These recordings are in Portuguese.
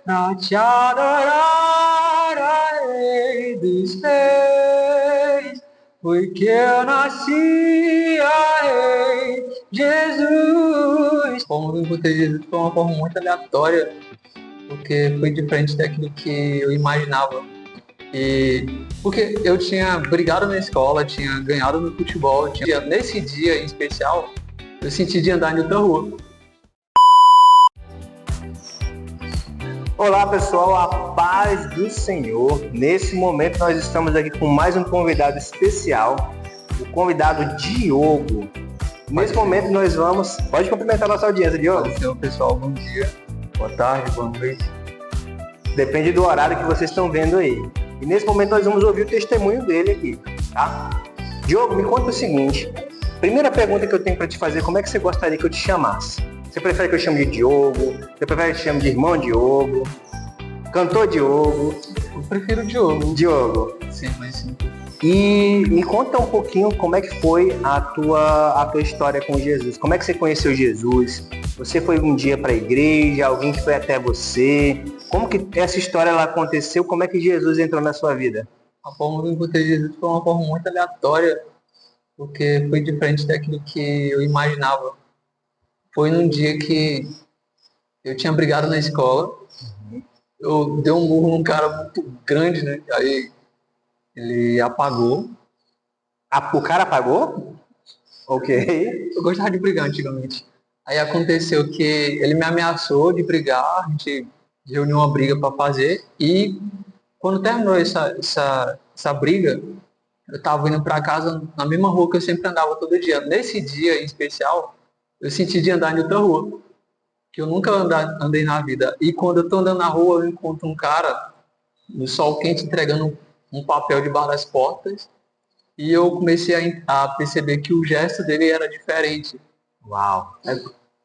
pra te adorar, a Rei dos Reis, porque eu nasci, a Rei Jesus. Como eu encontrei Jesus foi uma forma muito aleatória, porque foi diferente daquilo que eu imaginava. E porque eu tinha brigado na escola, tinha ganhado no futebol, nesse dia em especial, eu senti de andar em outra rua. Olá pessoal, a paz do Senhor. Nesse momento nós estamos aqui com mais um convidado especial, o convidado Diogo. Nesse momento nós vamos... Pode cumprimentar a nossa audiência, Diogo. Então, pessoal, bom dia, boa tarde, boa noite. Depende do horário que vocês estão vendo aí. E nesse momento nós vamos ouvir o testemunho dele aqui, tá? Diogo, me conta o seguinte. Primeira pergunta que eu tenho para te fazer, como é que você gostaria que eu te chamasse? Você prefere que eu chame de Diogo? Você prefere que eu chame de irmão Diogo? Cantor Diogo? Eu prefiro o Diogo. Diogo. Sim, mas sim. E me conta um pouquinho como é que foi a tua história com Jesus. Como é que você conheceu Jesus? Você foi um dia para a igreja? Alguém que foi até você? Como que essa história ela aconteceu? Como é que Jesus entrou na sua vida? A forma que eu encontrei Jesus foi uma forma muito aleatória, porque foi diferente daquilo que eu imaginava. Foi num dia que eu tinha brigado na escola, eu dei um murro num cara muito grande, né? Aí ele apagou. O cara pagou? Ok. Eu gostava de brigar antigamente. Aí aconteceu que ele me ameaçou de brigar, a gente reuniu uma briga para fazer e quando terminou essa briga, eu estava indo para casa na mesma rua que eu sempre andava todo dia. Nesse dia em especial, eu senti de andar em outra rua, que eu nunca andei na vida. E quando eu tô andando na rua, eu encontro um cara no sol quente entregando um papel debaixo das portas e eu comecei a perceber que o gesto dele era diferente. Uau.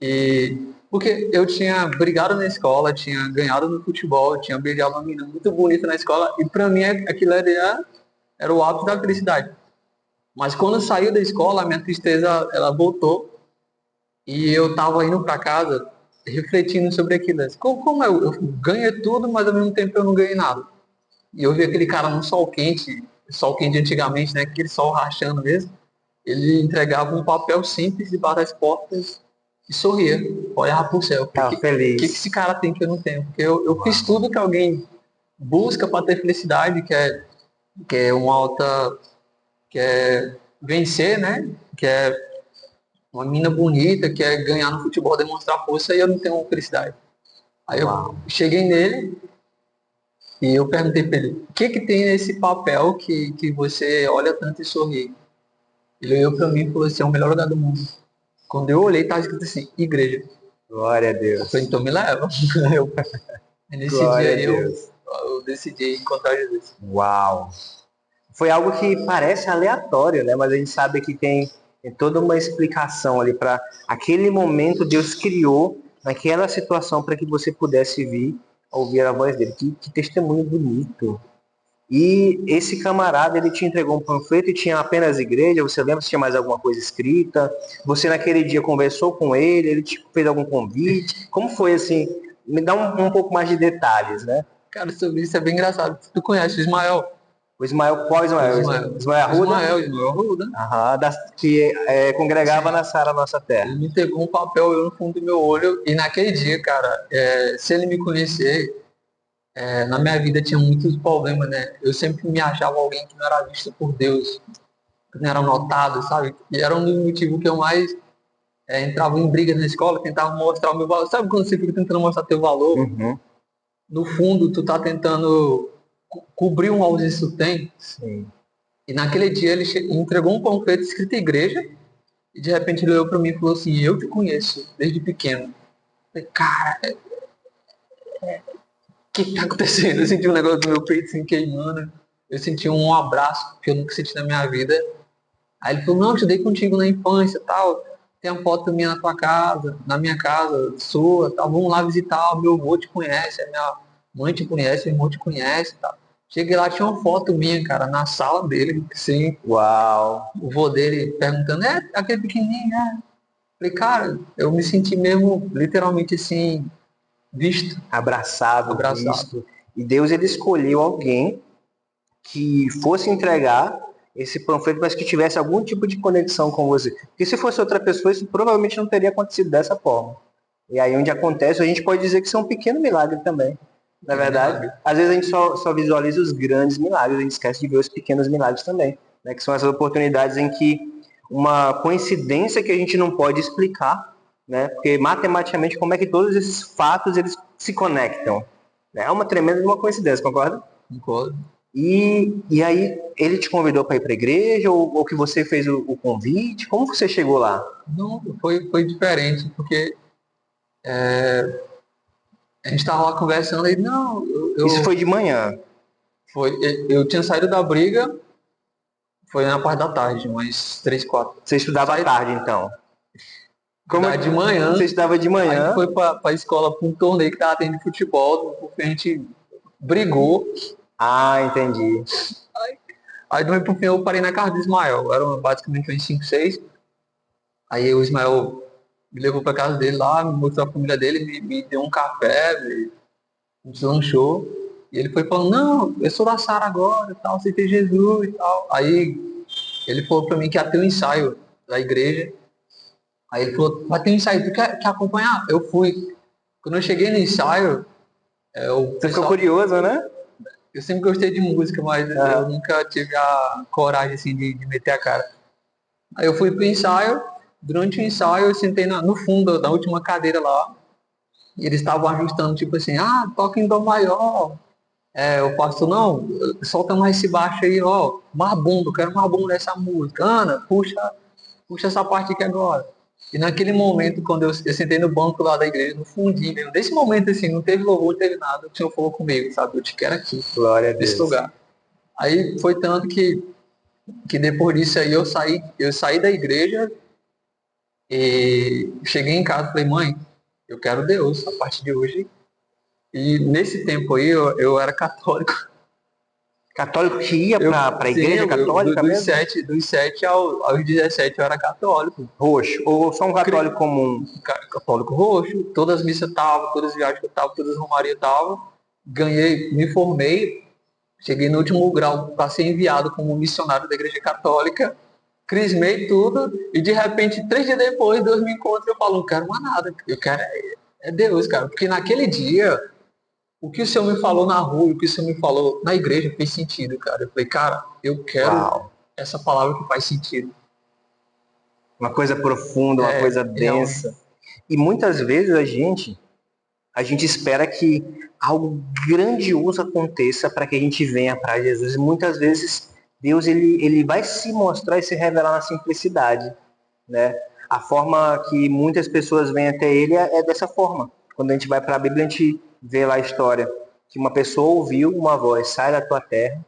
E porque eu tinha brigado na escola, tinha ganhado no futebol, tinha beijado uma menina muito bonita na escola e para mim aquilo era o ápice da felicidade. Mas quando eu saí da escola, a minha tristeza ela voltou e eu tava indo para casa refletindo sobre aquilo. Como eu ganhei tudo, mas ao mesmo tempo eu não ganhei nada. E eu vi aquele cara no sol quente antigamente, né? Aquele sol rachando mesmo. Ele entregava um papel simples debaixo das portas e sorria, olhava pro céu. Tava O que feliz. esse cara tem que eu não tenho? Porque eu fiz tudo que alguém busca para ter felicidade, que é uma alta, que é vencer, né? Que é uma mina bonita, que é ganhar no futebol, demonstrar força, e eu não tenho felicidade. Aí eu cheguei nele e eu perguntei para ele, o que tem nesse papel que você olha tanto e sorri? Ele olhou para mim e falou assim, é o melhor lugar do mundo. Quando eu olhei, estava escrito assim, igreja. Glória a Eu Deus. falei, então me leva. Eu, nesse Glória dia a aí Deus. eu decidi encontrar Jesus. Uau. Foi algo que parece aleatório, né? Mas a gente sabe que tem toda uma explicação ali para aquele momento Deus criou naquela situação para que você pudesse vir ouvir a voz dele. Que testemunho bonito. E esse camarada, ele te entregou um panfleto e tinha apenas igreja. Você lembra se tinha mais alguma coisa escrita? Você naquele dia conversou com ele te fez algum convite? Como foi assim? Me dá um pouco mais de detalhes, né? Cara, sobre isso é bem engraçado. Tu conhece o Ismael? O Ismael, qual Ismael? Ismael Arruda? Ismael Arruda. Aham, que congregava na Sara Nossa Ele Terra. me pegou um papel eu no fundo do meu olho e naquele dia, cara, se ele me conhecer, na minha vida tinha muitos problemas, né? Eu sempre me achava alguém que não era visto por Deus, que não era notado, sabe? E era um dos motivos que eu mais entrava em briga na escola, tentava mostrar o meu valor. Sabe quando você fica tentando mostrar teu valor? Uhum. No fundo, tu tá tentando cobrir um ausência que tu tem. Sim. E naquele dia ele entregou um panfleto escrito igreja e de repente ele olhou para mim e falou assim, eu te conheço desde pequeno. Eu falei, cara, o que tá acontecendo? Eu senti um negócio do meu peito assim queimando. Eu senti um abraço que eu nunca senti na minha vida. Aí ele falou, não, eu estudei contigo na infância tal. Tem uma foto minha na tua casa, na minha casa, sua, tal. Vamos lá visitar, o meu avô te conhece, a minha mãe te conhece, meu irmão te conhece, tal. Cheguei lá, tinha uma foto minha, cara, na sala dele, assim, Uau. o vô dele perguntando, aquele pequenininho, né? Falei, cara, eu me senti mesmo, literalmente assim, visto, abraçado, abraçado. visto. E Deus, ele escolheu alguém que fosse entregar esse panfleto, mas que tivesse algum tipo de conexão com você. Porque se fosse outra pessoa, isso provavelmente não teria acontecido dessa forma. E aí onde acontece, a gente pode dizer que isso é um pequeno milagre também. Na verdade, às vezes a gente só visualiza os grandes milagres, a gente esquece de ver os pequenos milagres também, né? Que são essas oportunidades em que uma coincidência que a gente não pode explicar, né? Porque matematicamente, como é que todos esses fatos eles se conectam? É uma tremenda uma coincidência, concorda? Concordo. E aí, ele te convidou para ir para a igreja ou que você fez o convite? Como você chegou lá? Não, foi diferente, porque a gente estava lá conversando e não, Isso foi de manhã. eu tinha saído da briga, foi na parte da tarde, umas 3, 4. Você estudava à tarde, então? Como de manhã. Você estudava de manhã? A gente foi para a escola para um torneio que estava tendo de futebol, porque a gente brigou. Ah, entendi. Aí no fim eu parei na casa do Ismael, era basicamente uns 5, 6. Aí o Ismael me levou para casa dele lá, me mostrou a família dele, me deu um café, me deslanchou. E ele foi falando, não, eu sou da Sara agora, tal, aceitei Jesus e tal. Aí ele falou para mim que ia ter um ensaio da igreja. Aí ele falou, vai ter um ensaio, tu quer acompanhar? Eu fui. Quando eu cheguei no ensaio, Você ficou curioso, né? Eu sempre gostei de música, mas eu nunca tive a coragem assim, de meter a cara. Aí eu fui pro ensaio, durante o ensaio eu sentei no fundo da última cadeira lá, e eles estavam ajustando, tipo assim, toca em dó maior. O pastor, não, solta mais esse baixo aí, ó, marbundo, eu quero marbundo nessa música. Ana, puxa essa parte aqui agora. E naquele momento, quando eu sentei no banco lá da igreja, no fundinho, nesse momento assim, não teve louvor, não teve nada, o Senhor falou comigo, sabe? Eu te quero aqui, Glória a Deus. nesse lugar. Aí foi tanto que depois disso aí eu saí da igreja e cheguei em casa e falei, mãe, eu quero Deus a partir de hoje. E nesse tempo aí eu era católico. Católico que ia para a igreja católica dos 7 aos 17 eu era católico. Roxo? Ou só um católico comum? Católico roxo. Todas as missas estavam, todas as viagens que eu estava, todas as romarias estavam. Ganhei, me formei, cheguei no último grau para ser enviado como missionário da igreja católica. Crismei tudo e de repente, 3 dias depois, Deus me encontra e eu falo, não quero mais nada. Eu quero é Deus, cara. Porque naquele dia, o que o Senhor me falou na rua e o que o Senhor me falou na igreja fez sentido, cara. Eu falei, cara, eu quero essa palavra que faz sentido. Uma coisa profunda, uma coisa densa. Realmente. E muitas vezes a gente espera que algo grandioso aconteça para que a gente venha para Jesus. E muitas vezes Deus ele vai se mostrar e se revelar na simplicidade, né? A forma que muitas pessoas vêm até ele é dessa forma. Quando a gente vai para a Bíblia, a gente vê lá a história que uma pessoa ouviu uma voz, sai da tua terra,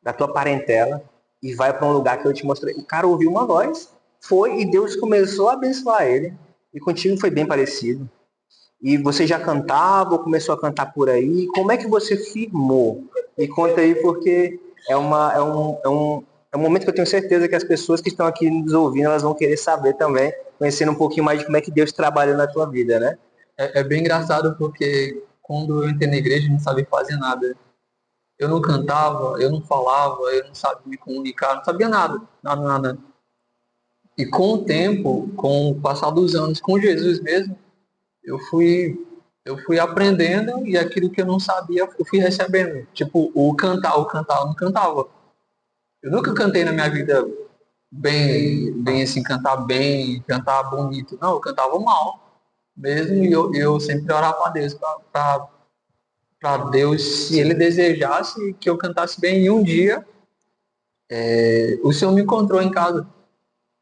da tua parentela e vai para um lugar que eu te mostrei. O cara ouviu uma voz, foi e Deus começou a abençoar ele. E contigo foi bem parecido. E você já cantava ou começou a cantar por aí? Como é que você firmou? Me conta aí, porque é um momento que eu tenho certeza que as pessoas que estão aqui nos ouvindo, elas vão querer saber também, conhecendo um pouquinho mais de como é que Deus trabalhou na tua vida, né? É bem engraçado porque quando eu entrei na igreja, eu não sabia fazer nada. Eu não cantava, eu não falava, eu não sabia me comunicar, não sabia nada, nada. E com o tempo, com o passar dos anos, com Jesus mesmo, eu fui aprendendo e aquilo que eu não sabia, eu fui recebendo. Tipo, o cantar, eu não cantava. Eu nunca cantei na minha vida bem assim, cantar bem, cantar bonito. Não, eu cantava mal mesmo e eu sempre orava a Deus para Deus, se Ele desejasse que eu cantasse bem. E um dia, o Senhor me encontrou em casa.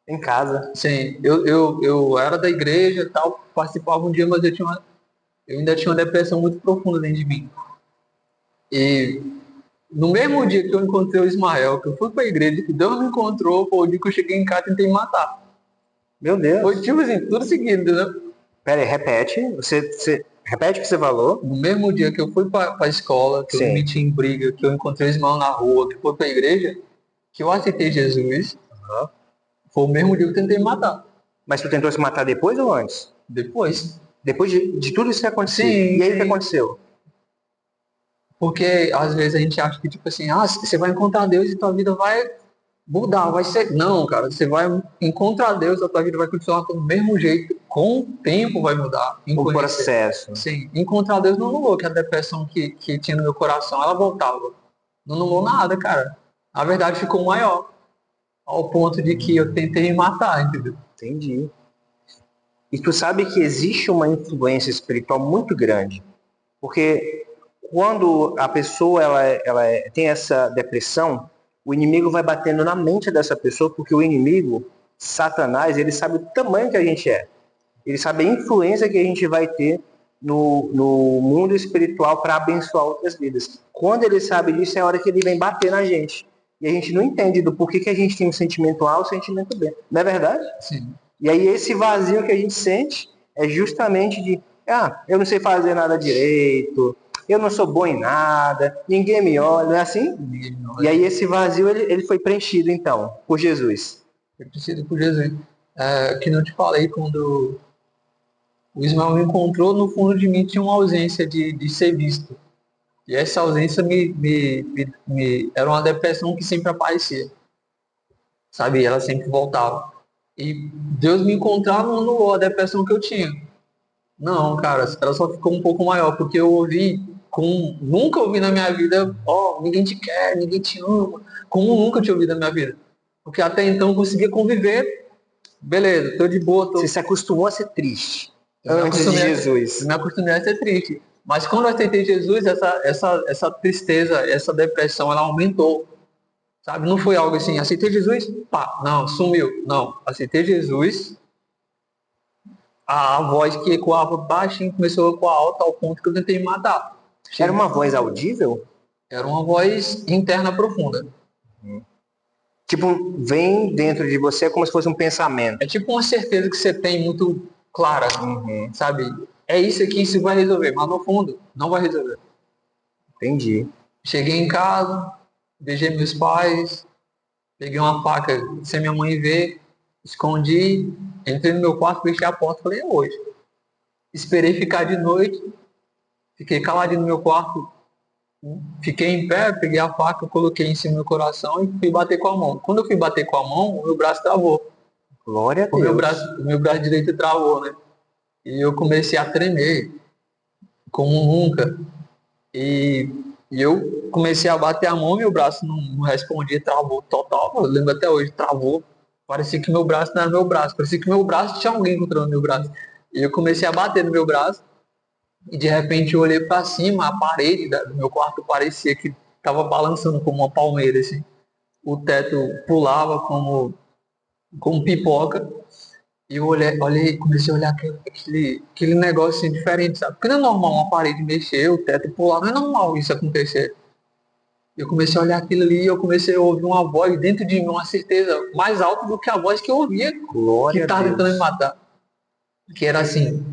Em casa? Sim, eu era da igreja, tal, participava um dia, mas eu ainda tinha uma depressão muito profunda dentro de mim. E no mesmo dia que eu encontrei o Ismael, que eu fui para a igreja, que Deus me encontrou, foi o dia que eu cheguei em casa e tentei me matar. Meu Deus. Foi tipo assim, tudo seguido, né? Pera aí, repete. Você repete o que você falou? No mesmo dia que eu fui para a escola, que eu me meti em briga, que eu encontrei o Ismael na rua, que foi para a igreja, que eu aceitei Jesus, foi o mesmo dia que eu tentei me matar. Mas tu tentou se matar depois ou antes? Depois. Depois de tudo isso que aconteceu. Sim, E aí o que sim. aconteceu? Porque às vezes a gente acha que, tipo assim, você vai encontrar Deus e tua vida vai mudar, vai ser. Não, cara, você vai encontrar Deus, a tua vida vai continuar do mesmo jeito, com o tempo vai mudar, em O conhecer. processo. Sim, encontrar Deus não anulou, que a depressão que tinha no meu coração, ela voltava. Não anulou nada, cara. A verdade ficou maior, ao ponto de que eu tentei me matar, entendeu? Entendi. E tu sabe que existe uma influência espiritual muito grande. Porque quando a pessoa tem essa depressão, o inimigo vai batendo na mente dessa pessoa, porque o inimigo, Satanás, ele sabe o tamanho que a gente é. Ele sabe a influência que a gente vai ter no mundo espiritual para abençoar outras vidas. Quando ele sabe disso, é a hora que ele vem bater na gente. E a gente não entende do porquê que a gente tem um sentimento A ou um sentimento B. Não é verdade? Sim. E aí esse vazio que a gente sente é justamente de, eu não sei fazer nada direito, eu não sou bom em nada, ninguém me olha, não é assim? E aí esse vazio ele foi preenchido então por Jesus. Eu preciso por Jesus. Que não te falei, quando o Ismael me encontrou, no fundo de mim tinha uma ausência de ser visto. E essa ausência era uma depressão que sempre aparecia, sabe? Ela sempre voltava. E Deus me encontrar não anulou a depressão que eu tinha. Não, cara, ela só ficou um pouco maior, porque eu ouvi, nunca ouvi na minha vida, ninguém te quer, ninguém te ama, como nunca tinha ouvido na minha vida. Porque até então eu conseguia conviver, beleza, tô de boa, Você se acostumou a ser triste eu me antes de acostumei, eu Jesus. me acostumei a ser triste. Mas quando eu aceitei Jesus, essa tristeza, essa depressão, ela aumentou. Sabe? Não foi algo assim, aceitei Jesus, pá, não, sumiu. Não, aceitei Jesus, a voz que ecoava baixinho começou a ecoar alto ao ponto que eu tentei me matar. Era uma voz audível? Era uma voz interna profunda. Tipo, vem dentro de você como se fosse um pensamento. É tipo uma certeza que você tem muito clara, sabe? É isso aqui, isso vai resolver, mas no fundo, não vai resolver. Entendi. Cheguei em casa, beijei meus pais, peguei uma faca sem minha mãe ver, escondi, entrei no meu quarto, fechei a porta e falei, é hoje. Esperei ficar de noite, fiquei caladinho no meu quarto, fiquei em pé, peguei a faca, coloquei em cima do meu coração e fui bater com a mão. Quando eu fui bater com a mão, o meu braço travou. Glória a O meu Deus. braço, o meu braço direito travou, né? E eu comecei a tremer, como nunca. E, e eu comecei a bater a mão, meu braço não respondia, travou total. Eu lembro até hoje, travou. Parecia que meu braço não era meu braço, parecia que meu braço tinha alguém controlando meu braço. E eu comecei a bater no meu braço e de repente eu olhei para cima, a parede do meu quarto parecia que estava balançando como uma palmeira, assim. O teto pulava como pipoca. E eu comecei a olhar aquele negócio assim, diferente, sabe? Porque não é normal uma parede mexer, o teto pular, não é normal isso acontecer. Eu comecei a olhar aquilo ali e eu comecei a ouvir uma voz dentro de mim, uma certeza mais alta do que a voz que eu ouvia, que Glória a estava tentando me Deus. matar. Que era assim,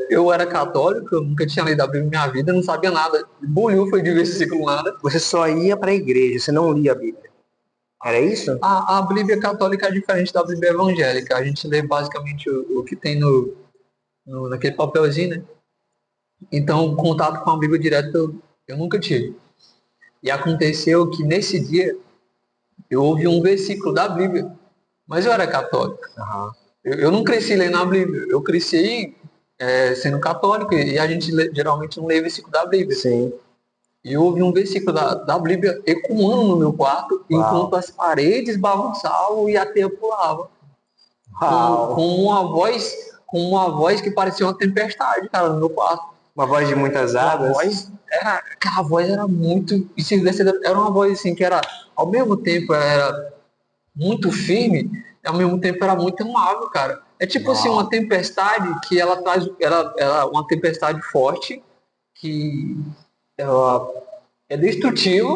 eu era católico, eu nunca tinha lido a Bíblia na minha vida, não sabia nada. Bolhou foi de versículo nada. Você só ia para a igreja, você não lia a Bíblia. Era isso? A Bíblia católica é diferente da Bíblia evangélica. A gente lê basicamente o que tem naquele papelzinho, né? Então, contato com a Bíblia direto eu nunca tive. E aconteceu que nesse dia eu ouvi um versículo da Bíblia, mas eu era católico. Uhum. Eu não cresci lendo a Bíblia, eu cresci sendo católico e a gente geralmente não lê versículo da Bíblia. Sim. E eu ouvi um versículo da Bíblia ecoando no meu quarto, enquanto as paredes balançavam e a terra pulava. Com uma voz que parecia uma tempestade, cara, no meu quarto. Uma voz de muitas águas. Aquela voz era muito. Era uma voz assim que era, ao mesmo tempo, era muito firme, e ao mesmo tempo era muito amável, cara. É tipo assim, uma tempestade que ela traz. Uma tempestade forte, que ela é destrutiva,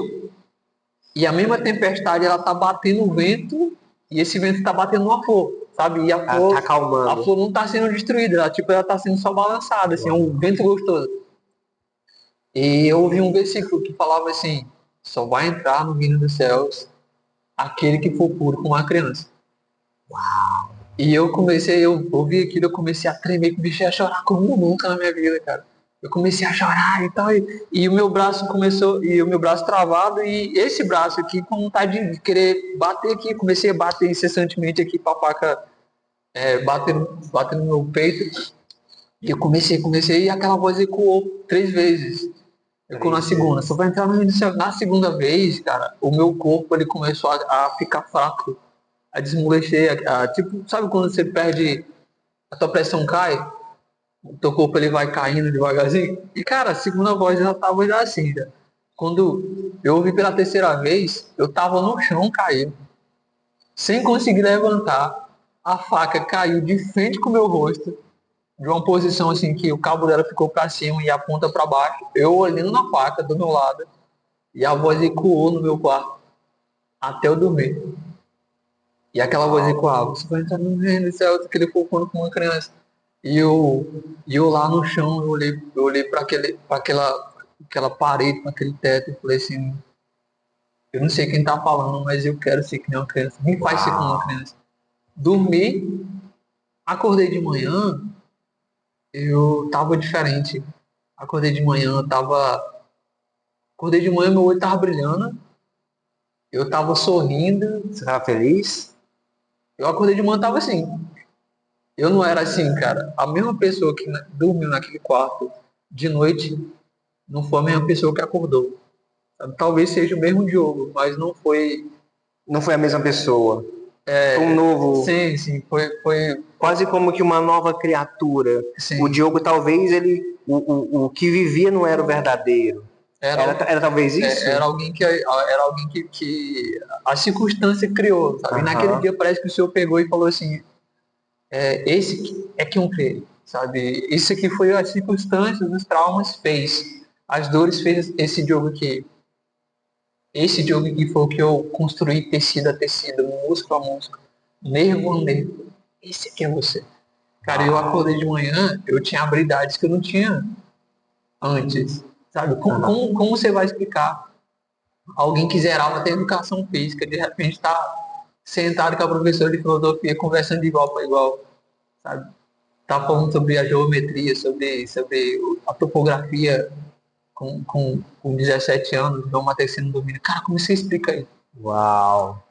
e a mesma tempestade ela tá batendo o vento, e esse vento tá batendo uma flor, sabe? E a flor, tá acalmando. a flor não tá sendo destruída, ela tá sendo só balançada, assim, é um vento gostoso. E eu ouvi um versículo que falava assim: só vai entrar no reino dos céus aquele que for puro como uma criança. Uau! E eu ouvi aquilo, eu comecei a tremer, comecei a chorar como nunca na minha vida, cara. Eu comecei a chorar e tal, e o meu braço começou, e o meu braço travado, e esse braço aqui com vontade de querer bater aqui, comecei a bater incessantemente aqui, papaca, bater no meu peito, e eu comecei, e aquela voz ecoou 3 vezes. Ecoou na Três segunda. vezes. Só vai entrar na segunda vez, cara, o meu corpo ele começou a ficar fraco, a desmolecer, tipo, sabe quando você perde, a tua pressão cai, o teu corpo ele vai caindo devagarzinho? E cara, a segunda voz já tava já assim, já. Quando eu ouvi pela terceira vez, eu tava no chão caído, sem conseguir levantar. A faca caiu de frente com o meu rosto, de uma posição assim que o cabo dela ficou para cima e a ponta para baixo. Eu olhando na faca do meu lado e a voz ecoou no meu quarto até eu dormir. E aquela voz Uau. ecoava, você vai entrar no reino do céu, aquele fofão com uma criança. E eu lá no chão, eu olhei para aquela parede, para aquele teto, e falei assim, eu não sei quem tá falando, mas eu quero ser que nem uma criança. Me faz ser como uma Uau. criança. Dormi, acordei de manhã, eu tava diferente. Acordei de manhã, eu tava. Acordei de manhã, meu olho tava brilhando, eu tava sorrindo. Você estava feliz? Eu acordei de manhã, tava assim. Eu não era assim, cara. A mesma pessoa que dormiu naquele quarto de noite não foi a mesma pessoa que acordou. Sabe? Talvez seja o mesmo Diogo, mas não foi. Não foi a mesma pessoa. Foi um novo, Sim, sim, foi quase como que uma nova criatura. O sim. Diogo talvez o que vivia não era o verdadeiro. Era, Era talvez era isso? alguém que a circunstância criou, sabe? E naquele Aham. dia parece que o Senhor pegou e falou assim, esse é que um crê, sabe? Isso aqui foi as circunstâncias, os traumas fez, as dores fez esse Diogo aqui. Esse Diogo aqui foi o que eu construí tecido a tecido, músculo a músculo, nervo a nervo. Esse aqui é você. Cara, eu acordei de Uau. manhã, eu tinha habilidades que eu não tinha antes, sabe? Aham. Como você vai explicar? Alguém que zerava até educação física, de repente está sentado com a professora de filosofia, conversando de igual para igual, sabe? Tá falando sobre a geometria, sobre a topografia com 17 anos, João Matheus no domínio. Cara, como você explica isso? Uau.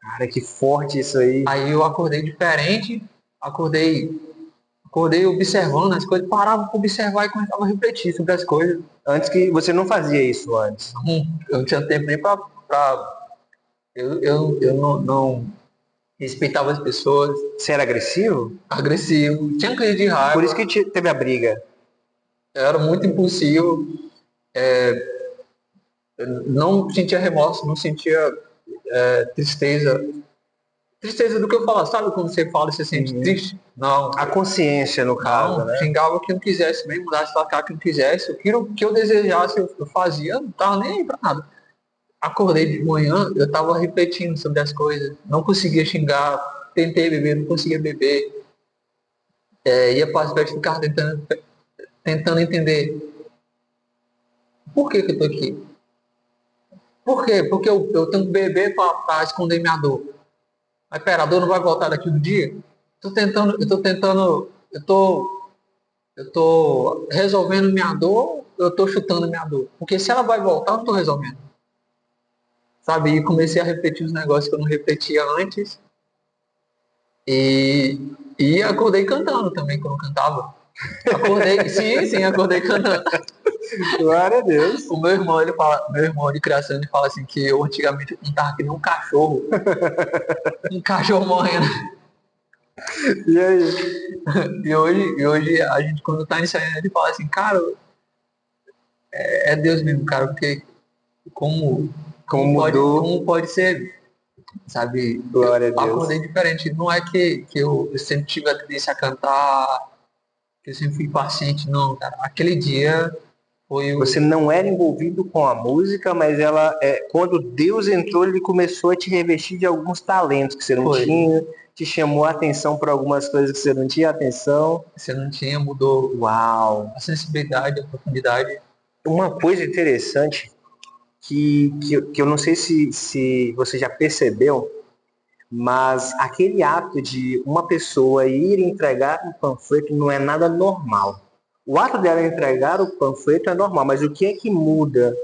Cara, que forte isso aí. Aí eu acordei diferente, acordei, acordei observando as coisas, parava para observar e começava a refletir sobre as coisas. Antes que você não fazia isso antes. Eu não tinha tempo nem para. Eu não respeitava as pessoas, Você era agressivo? agressivo, tinha crise de Por isso raiva, que teve a briga. eu era muito impulsivo, não sentia remorso, não sentia tristeza. Tristeza do que eu falo, sabe quando você fala e você sente Uhum. triste? Não, A consciência, no caso, não, né? xingava quem eu quisesse, mesmo mudasse pra cá quem eu quisesse, o que eu desejasse eu fazia, eu não tava nem aí pra nada. Acordei de manhã, eu tava refletindo sobre as coisas, não conseguia xingar, tentei beber, não conseguia beber, ia para as festas, ficava tentando entender por que eu tô aqui. Por quê? Porque eu tenho que beber para esconder minha dor. Mas pera, a dor não vai voltar daqui do dia? Eu tô resolvendo minha dor, eu tô chutando minha dor. Porque se ela vai voltar, eu não tô resolvendo. Sabe? E comecei a repetir os negócios que eu não repetia antes. E, e acordei cantando também, quando eu cantava. Acordei, sim, sim, acordei cantando. Glória a Deus. Meu irmão de criação, ele fala assim que eu antigamente cantava que nem um cachorro morrendo. E aí? E hoje a gente, quando tá ensaiando, ele fala assim, cara, é Deus mesmo, cara, porque como, Como como pode, mudou? como pode ser, sabe? Eu Glória a acordei Deus. diferente. Não é que eu sempre tive a tendência a cantar, que eu sempre fui paciente, não, cara. Aquele dia foi Você o. não era envolvido com a música, mas quando Deus entrou, ele começou a te revestir de alguns talentos que você não Foi. tinha, te chamou a atenção para algumas coisas que você não tinha atenção. Você não tinha, mudou Uau! a sensibilidade, a profundidade. Uma coisa interessante que eu não sei se você já percebeu, Mas aquele ato de uma pessoa ir entregar um panfleto não é nada normal. O ato dela entregar o panfleto é normal, mas o que é que muda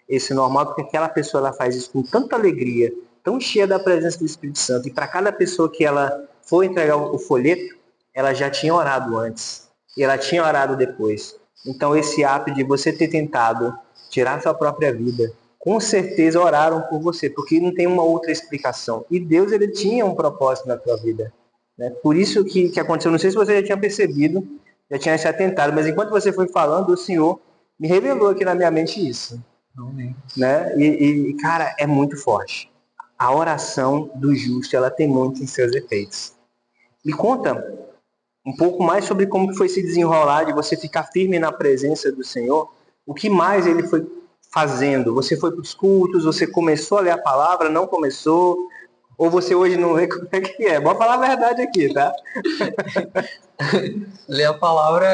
esse normal? Porque aquela pessoa ela faz isso com tanta alegria, tão cheia da presença do Espírito Santo, e para cada pessoa que ela for entregar o folheto, ela já tinha orado antes, e ela tinha orado depois. Então esse ato de você ter tentado tirar sua própria vida, com certeza oraram por você, porque não tem uma outra explicação. E Deus, ele tinha um propósito na tua vida, né? Por isso que aconteceu, não sei se você já tinha percebido, já tinha se atentado, mas enquanto você foi falando, o Senhor me revelou aqui na minha mente isso. Amém. Né? E, cara, é muito forte. A oração do justo, ela tem muito em seus efeitos. Me conta um pouco mais sobre como foi se desenrolar de você ficar firme na presença do Senhor. O que mais ele foi fazendo? Você foi para os cultos, você começou a ler a palavra, não começou? Ou você hoje não lê, como é que é? Vou falar a verdade aqui, tá? Ler a palavra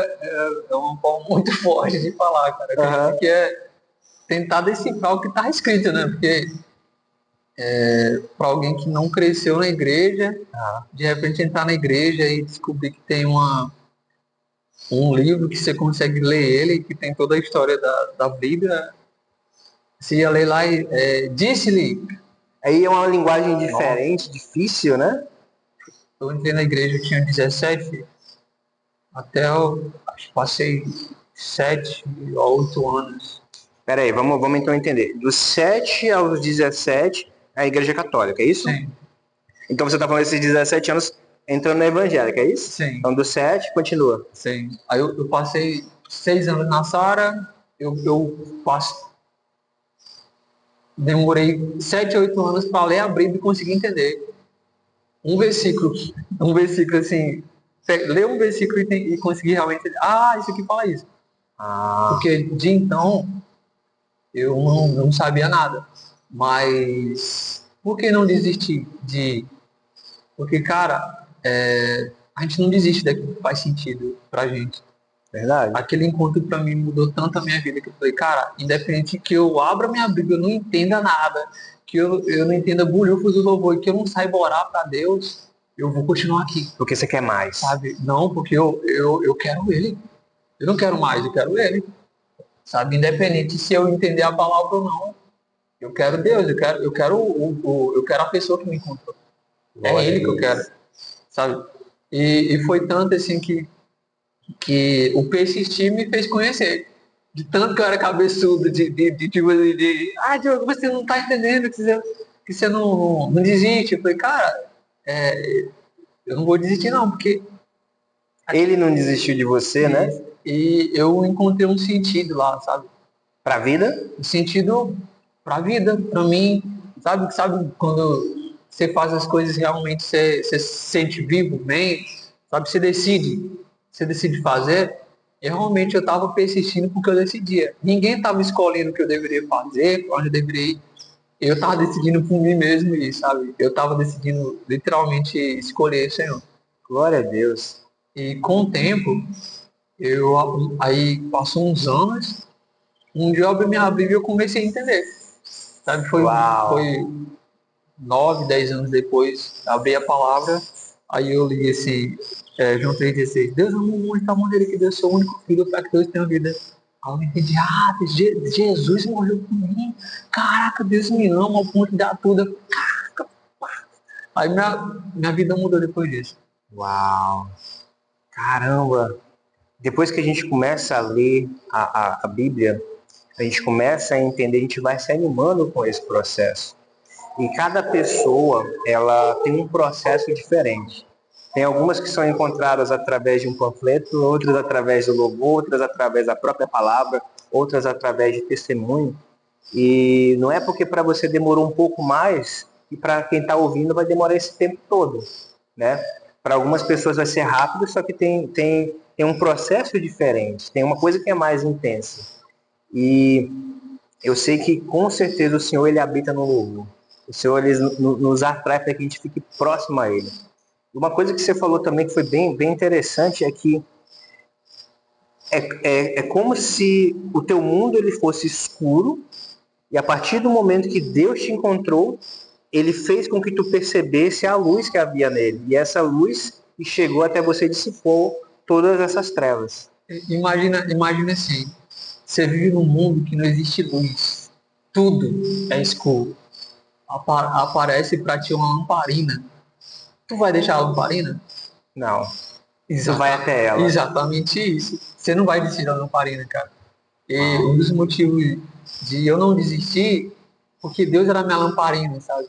é uma forma muito forte de falar, cara. Acredito que é tentar decifrar o que está escrito, né? Porque para alguém que não cresceu na igreja, de repente entrar na igreja e descobrir que tem um livro que você consegue ler ele, que tem toda a história da Bíblia, você ia ler lá e disse-lhe. Aí é uma linguagem diferente, difícil, né? Eu entrei na igreja, eu tinha 17, até eu acho que passei 7 ou 8 anos. Peraí, vamos então entender. Dos 7 aos 17, é a igreja católica, é isso? Sim. Então você está falando desses 17 anos entrando na evangélica, é isso? Sim. Então dos 7, continua. Sim. Aí eu passei 6 anos na Sara, demorei 7, 8 anos para ler a Bíblia e conseguir entender um versículo assim, ler um versículo e conseguir realmente entender, isso aqui fala isso. Porque de então eu não sabia nada. Mas por que não desistir Porque, cara, a gente não desiste daquilo que faz sentido pra gente. Verdade. Aquele encontro pra mim mudou tanto a minha vida que eu falei, cara, independente que eu abra minha Bíblia, eu não entenda nada, que eu não entenda bolhufos do louvor e que eu não saiba orar pra Deus, eu vou continuar aqui. Porque você quer mais. Sabe? Não, porque eu quero Ele. Eu não quero mais, eu quero Ele. Sabe? Independente se eu entender a palavra ou não, eu quero Deus, eu quero a pessoa que me encontrou. É Ele que eu quero. Sabe? E foi tanto assim que o persistir me fez conhecer. De tanto que eu era cabeçudo, Diogo, você não tá entendendo que você não desiste. Eu falei, cara, eu não vou desistir não, porque... Ele não desistiu de você, né? E eu encontrei um sentido lá, sabe? Pra vida? Um sentido pra vida, pra mim. Sabe quando você faz as coisas realmente, você se sente vivo, bem, sabe? Você decide fazer. E realmente eu estava persistindo porque eu decidia. Ninguém estava escolhendo o que eu deveria fazer, onde eu deveria ir. Eu estava decidindo por mim mesmo isso, sabe? Eu estava decidindo literalmente escolher o Senhor. Glória a Deus. E com o tempo, aí passou uns anos, um dia eu abri minha Bíblia e eu comecei a entender. Sabe? Foi 9, 10 anos depois, abri a palavra, aí eu li João 3,16. Deus amou muito a maneira que deu seu único filho para que Deus tenha vida. Aí eu entendi, Jesus morreu por mim. Caraca, Deus me ama ao ponto de dar tudo. Caraca, aí minha vida mudou depois disso. Uau! Caramba! Depois que a gente começa a ler a Bíblia, a gente começa a entender, a gente vai se animando com esse processo. E cada pessoa, ela tem um processo diferente. Tem algumas que são encontradas através de um panfleto, outras através do louvor, outras através da própria palavra, outras através de testemunho. E não é porque para você demorou um pouco mais e para quem está ouvindo vai demorar esse tempo todo, né? Para algumas pessoas vai ser rápido, só que tem um processo diferente, tem uma coisa que é mais intensa. E eu sei que com certeza o Senhor ele habita no louvor. O Senhor ele nos atrai para que a gente fique próximo a Ele. Uma coisa que você falou também que foi bem interessante é que é como se o teu mundo ele fosse escuro e a partir do momento que Deus te encontrou, ele fez com que tu percebesse a luz que havia nele. E essa luz que chegou até você dissipou todas essas trevas. Imagina assim, você vive num mundo que não existe luz. Tudo é escuro. Aparece pra ti uma lamparina. Tu vai deixar a lamparina? Não. Tu vai até ela. Exatamente isso. Você não vai desistir da lamparina, cara. E um dos motivos de eu não desistir, porque Deus era minha lamparina, sabe?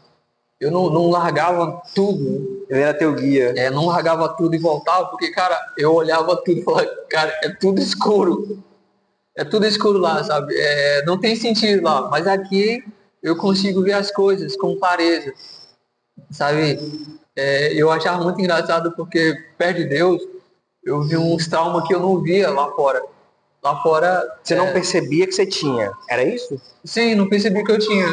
Eu não largava tudo. Ele era teu guia. Não largava tudo e voltava, porque, cara, eu olhava tudo e falava, cara, é tudo escuro. É tudo escuro lá, sabe? Não tem sentido lá. Mas aqui eu consigo ver as coisas com clareza, sabe? Eu achava muito engraçado porque, perto de Deus, eu vi uns traumas que eu não via lá fora. Lá fora... Você não percebia que você tinha, era isso? Sim, não percebi que eu tinha.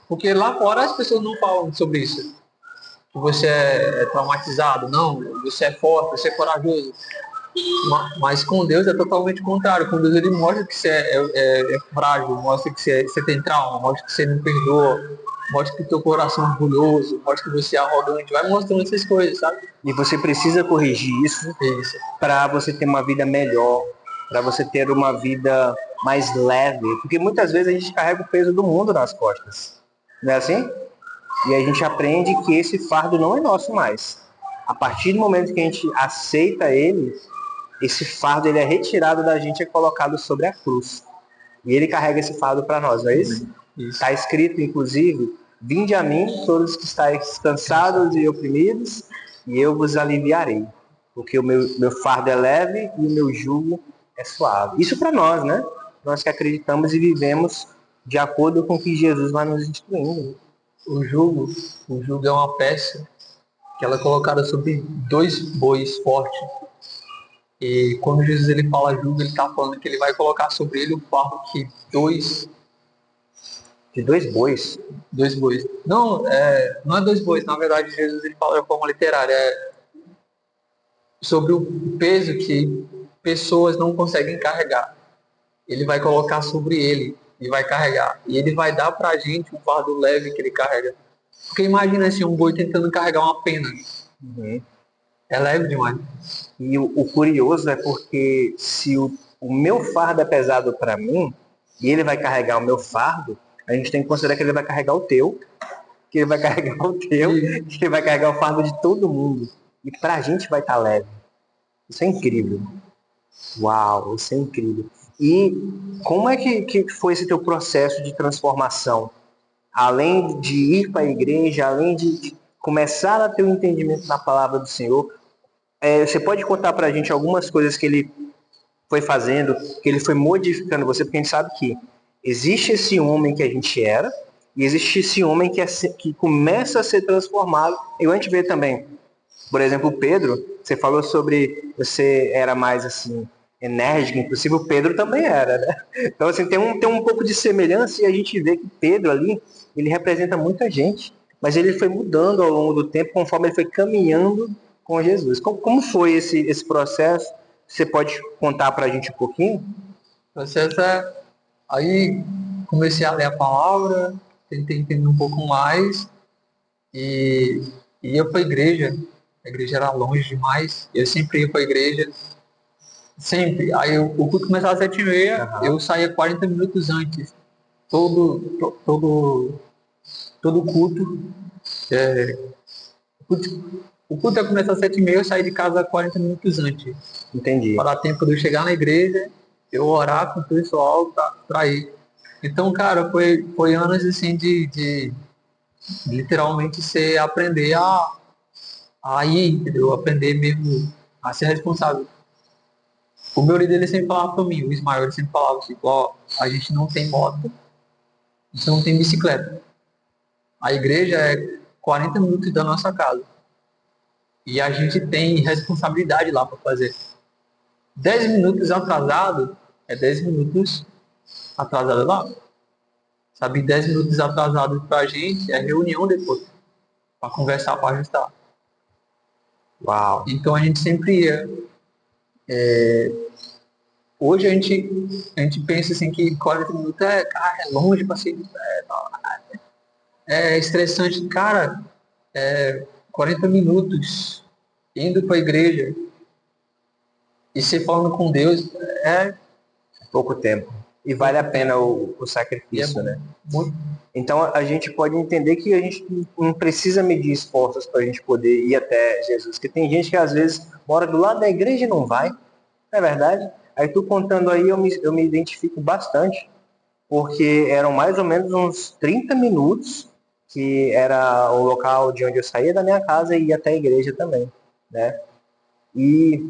Porque lá fora as pessoas não falam sobre isso. Que você é traumatizado. Não, você é forte, você é corajoso. Mas com Deus é totalmente contrário. Com Deus ele mostra que você é frágil, mostra que você tem trauma, mostra que você não perdoa, mostra que o teu coração é orgulhoso, mostra que você é arrogante. Vai mostrando essas coisas, sabe? E você precisa corrigir isso para você ter uma vida melhor, para você ter uma vida mais leve. Porque muitas vezes a gente carrega o peso do mundo nas costas. Não é assim? E a gente aprende que esse fardo não é nosso mais. A partir do momento que a gente aceita ele, esse fardo ele é retirado da gente e é colocado sobre a cruz. E ele carrega esse fardo para nós, não é isso? Está escrito, inclusive, vinde a mim, todos que estáis cansados e oprimidos, e eu vos aliviarei. Porque o meu fardo é leve e o meu jugo é suave. Isso para nós, né? Nós que acreditamos e vivemos de acordo com o que Jesus vai nos instruindo. O jugo é uma peça que ela é colocada sobre 2 bois fortes. E quando Jesus ele fala jugo, ele está falando que ele vai colocar sobre ele o fardo que de 2 bois. 2 bois. Não, não é 2 bois. Na verdade, Jesus ele fala de forma literária. Sobre o peso que pessoas não conseguem carregar. Ele vai colocar sobre ele e vai carregar. E ele vai dar pra gente um fardo leve que ele carrega. Porque imagina assim, um boi tentando carregar uma pena. Uhum. É leve demais. E o curioso é porque se o meu fardo é pesado para mim, e ele vai carregar o meu fardo, a gente tem que considerar que ele vai carregar o teu, que ele vai carregar o teu, que ele vai carregar o fardo de todo mundo. E pra gente vai estar leve. Isso é incrível. Uau, isso é incrível. E como é que foi esse teu processo de transformação? Além de ir para a igreja, além de começar a ter um entendimento da palavra do Senhor, você pode contar para a gente algumas coisas que ele foi fazendo, que ele foi modificando você, porque a gente sabe que existe esse homem que a gente era, e existe esse homem que começa a ser transformado. E a gente vê também, por exemplo, o Pedro, você falou sobre você era mais assim, enérgico, inclusive o Pedro também era, né? Então assim, tem um pouco de semelhança e a gente vê que Pedro ali, ele representa muita gente, mas ele foi mudando ao longo do tempo, conforme ele foi caminhando com Jesus. Como foi esse processo? Você pode contar pra gente um pouquinho? O processo aí comecei a ler a palavra, tentei entender um pouco mais e ia para a igreja. A igreja era longe demais. Eu sempre ia para a igreja. Sempre. Aí o culto começava às 7h30, eu saía 40 minutos antes. Todo culto. O culto ia começar às 7h30, eu saí de casa 40 minutos antes. Entendi. Para dar tempo de eu chegar na igreja, eu orar com o pessoal para ir. Então, cara, foi anos assim de literalmente você aprender a ir, entendeu? Aprender mesmo a ser responsável. O meu líder ele sempre falava para mim, o Ismael, ele sempre falava assim, ó, a gente não tem moto, a gente não tem bicicleta. A igreja é 40 minutos da nossa casa. E a gente tem responsabilidade lá para fazer. 10 minutos atrasado é 10 minutos atrasado lá. Sabe, 10 minutos atrasado pra gente é reunião depois. Para conversar, para ajustar. Uau. Então a gente sempre ia. Hoje a gente pensa assim que 40 minutos é longe para ser. é estressante. Cara, 40 minutos indo para a igreja e você falando com Deus é, Pouco tempo. E vale a pena o e é sacrifício, né? muito. Então a gente pode entender que a gente não precisa medir esforços para a gente poder ir até Jesus. Porque tem gente que às vezes mora do lado da igreja e não vai, não é verdade? Aí tu contando aí, eu me identifico bastante, porque eram mais ou menos uns 30 minutos que era o local de onde eu saía da minha casa e ia até a igreja também, né? E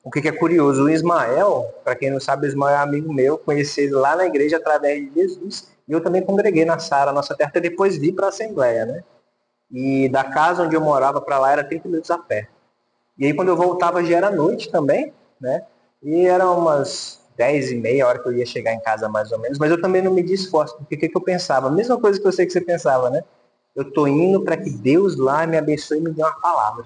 o que é curioso, o Ismael, para quem não sabe, o Ismael é amigo meu, conheci ele lá na igreja através de Jesus, e eu também congreguei na Sara, nossa terra, e depois vi para a Assembleia, né? E da casa onde eu morava para lá era 30 minutos a pé. E aí quando eu voltava já era noite também, né? E eram umas 10h30, a hora que eu ia chegar em casa mais ou menos, mas eu também não me esforço, porque o que eu pensava? A mesma coisa que eu sei que você pensava, né? Eu tô indo para que Deus lá me abençoe e me dê uma palavra,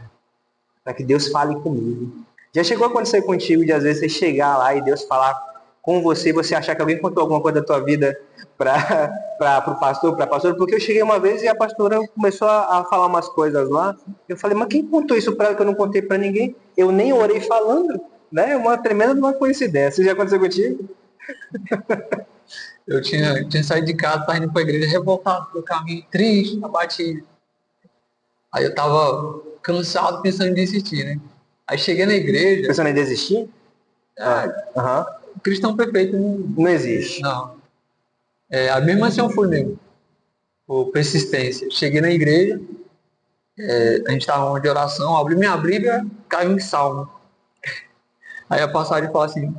para que Deus fale comigo. Já chegou a acontecer contigo de às vezes você chegar lá e Deus falar com você e você achar que alguém contou alguma coisa da tua vida para o pastor, para a pastora? Porque eu cheguei uma vez e a pastora começou a falar umas coisas lá. Eu falei, mas quem contou isso para ela que eu não contei para ninguém? Eu nem orei falando, né? Uma tremenda uma coincidência. Já aconteceu contigo? Eu tinha saído de casa, tava indo para a igreja revoltado pelo caminho, triste, abatido. Aí eu tava cansado pensando em desistir, né? Aí cheguei na igreja, Pensando em desistir? Aham. cristão perfeito Não existe. não. A mesma assim eu fui mesmo, por persistência. Cheguei na igreja, a gente estava de oração, abri minha Bíblia, caiu em salmo. Aí a passagem fala assim,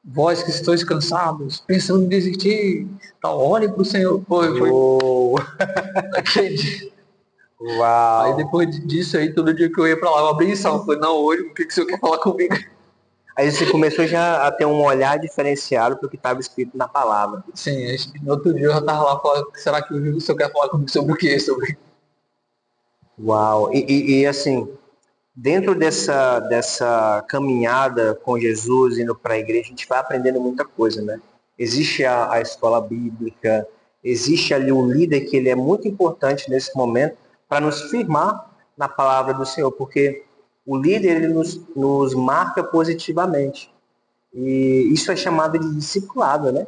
vós que estáis cansados, pensando em desistir, tal, olhem para o Senhor. Foi Oh, aquele dia. Aí uau! depois disso aí, todo dia que eu ia para lá, eu abri em salmo. Falei, não, hoje, o que o Senhor quer falar comigo? Aí você começou já a ter um olhar diferenciado para o que estava escrito na palavra. Sim, aí, no outro dia eu já estava lá falando, será que o Senhor quer falar comigo sobre o quê? Sobre... Uau! E assim, dentro dessa caminhada com Jesus, indo para a igreja, a gente vai aprendendo muita coisa, né? Existe a escola bíblica, existe ali o líder que ele é muito importante nesse momento para nos firmar na palavra do Senhor, porque o líder ele nos marca positivamente. E isso é chamado de discipulado, né?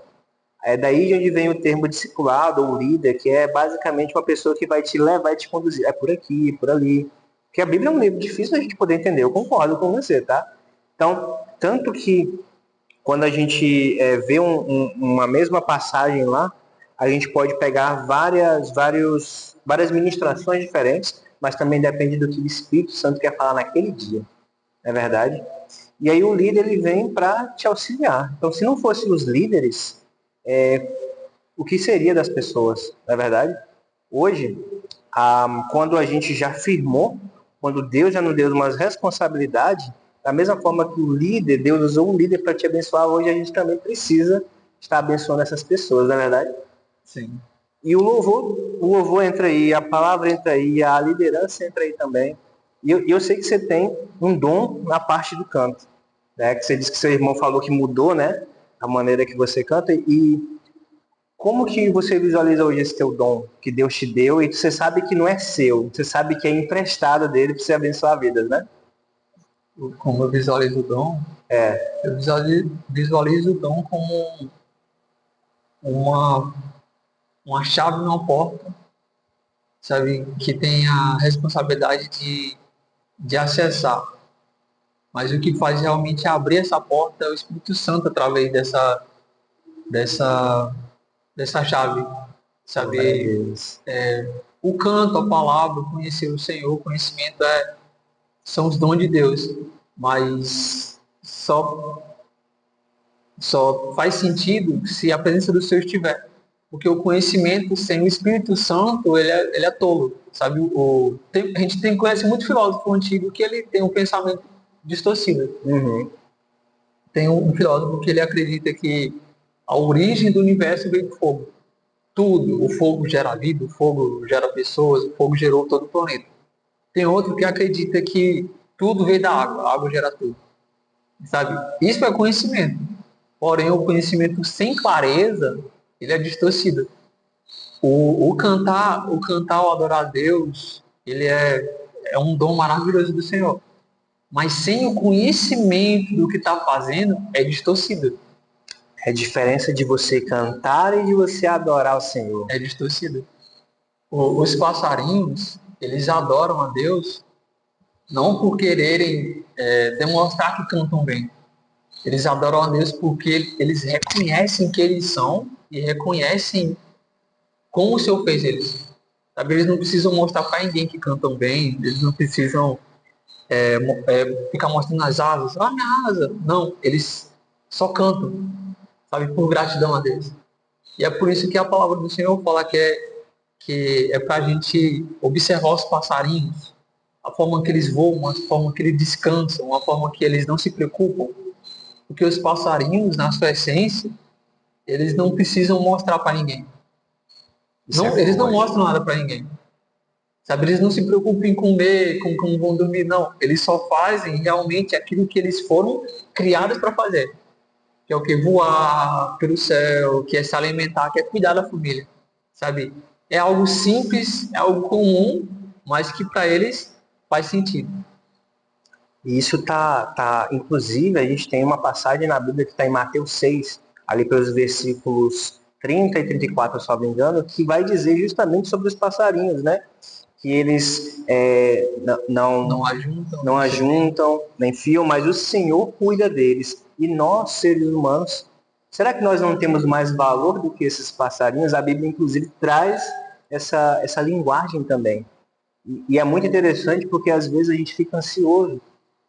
É daí de onde vem o termo discipulado ou líder, que é basicamente uma pessoa que vai te levar e te conduzir. É por aqui, por ali. Porque a Bíblia é um livro difícil da gente poder entender. Eu concordo com você, tá? Então, tanto que quando a gente vê uma mesma passagem lá, a gente pode pegar várias ministrações diferentes, mas também depende do que o Espírito Santo quer falar naquele dia. Não é verdade? E aí o líder ele vem para te auxiliar. Então, se não fossem os líderes, o que seria das pessoas, não é verdade? Hoje, quando a gente já firmou, quando Deus já nos deu uma responsabilidade, da mesma forma que o líder, Deus usou um líder para te abençoar, hoje a gente também precisa estar abençoando essas pessoas, não é verdade? Sim. E o louvor entra aí, a palavra entra aí, a liderança entra aí também. E eu sei que você tem um dom na parte do canto, né? Que você disse que seu irmão falou que mudou, né? A maneira que você canta. E como que você visualiza hoje esse teu dom que Deus te deu e você sabe que não é seu, você sabe que é emprestado dele para você abençoar vidas, né? Como eu visualizo o dom, eu visualizo o dom como uma, uma chave numa porta, sabe, que tem a responsabilidade de acessar. Mas o que faz realmente abrir essa porta é o Espírito Santo através dessa, dessa chave. Glória a Saber Deus. o canto, a palavra, conhecer o Senhor, o conhecimento são os dons de Deus. Mas só faz sentido se a presença do Senhor estiver. Porque o conhecimento sem o Espírito Santo, ele é tolo. Sabe? A gente conhece muito filósofo antigo que ele tem um pensamento distorcido. Uhum. Tem um filósofo que ele acredita que a origem do universo veio do fogo. Tudo, o fogo gera vida, o fogo gera pessoas, o fogo gerou todo o planeta. Tem outro que acredita que tudo veio da água, a água gera tudo. Sabe? Isso é conhecimento. Porém, o conhecimento sem clareza, ele é distorcido. o adorar a Deus, ele é um dom maravilhoso do Senhor. Mas sem o conhecimento do que está fazendo, é distorcido. É a diferença de você cantar e de você adorar o Senhor. É distorcido. Os passarinhos, eles adoram a Deus não por quererem demonstrar que cantam bem. Eles adoram a Deus porque eles reconhecem que eles são e reconhecem como o Senhor fez eles. Sabe? Eles não precisam mostrar para ninguém que cantam bem, eles não precisam ficar mostrando as asas. Ah, minha asa! Não, eles só cantam, sabe? Por gratidão a Deus. E é por isso que a palavra do Senhor fala que é para a gente observar os passarinhos, a forma que eles voam, a forma que eles descansam, a forma que eles não se preocupam. Porque os passarinhos, na sua essência, eles não precisam mostrar para ninguém. Eles não mostram nada para ninguém. Sabe, eles não se preocupam em comer, com como vão dormir, não. Eles só fazem realmente aquilo que eles foram criados para fazer. Que é o que? Voar pelo céu, que é se alimentar, que é cuidar da família. Sabe? É algo simples, é algo comum, mas que para eles faz sentido. E isso inclusive, a gente tem uma passagem na Bíblia que está em Mateus 6, ali pelos versículos 30 e 34, se não me engano, que vai dizer justamente sobre os passarinhos, né? Que eles não ajuntam, nem fiam, mas o Senhor cuida deles. E nós, seres humanos, será que nós não temos mais valor do que esses passarinhos? A Bíblia, inclusive, traz essa linguagem também. E é muito interessante porque, às vezes, a gente fica ansioso.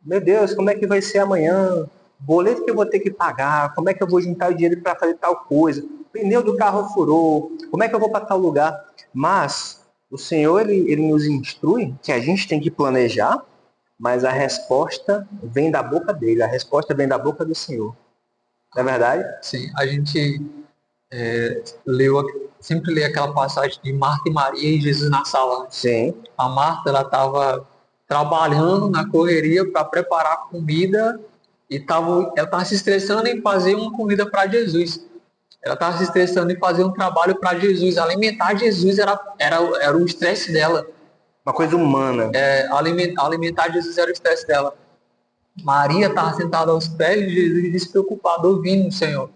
Meu Deus, como é que vai ser amanhã? Boleto que eu vou ter que pagar? Como é que eu vou juntar o dinheiro para fazer tal coisa? O pneu do carro furou? Como é que eu vou para tal lugar? Mas o Senhor, ele nos instrui que a gente tem que planejar, mas a resposta vem da boca dele, a resposta vem da boca do Senhor. Não é verdade? Sim, a gente sempre lê aquela passagem de Marta e Maria e Jesus na sala. Sim. A Marta, ela estava trabalhando na correria para preparar a comida e ela estava se estressando em fazer uma comida para Jesus. Ela estava se estressando em fazer um trabalho para Jesus. Alimentar Jesus era o estresse dela. Uma coisa humana. Alimentar Jesus era o estresse dela. Maria estava sentada aos pés de Jesus, despreocupada, ouvindo o Senhor.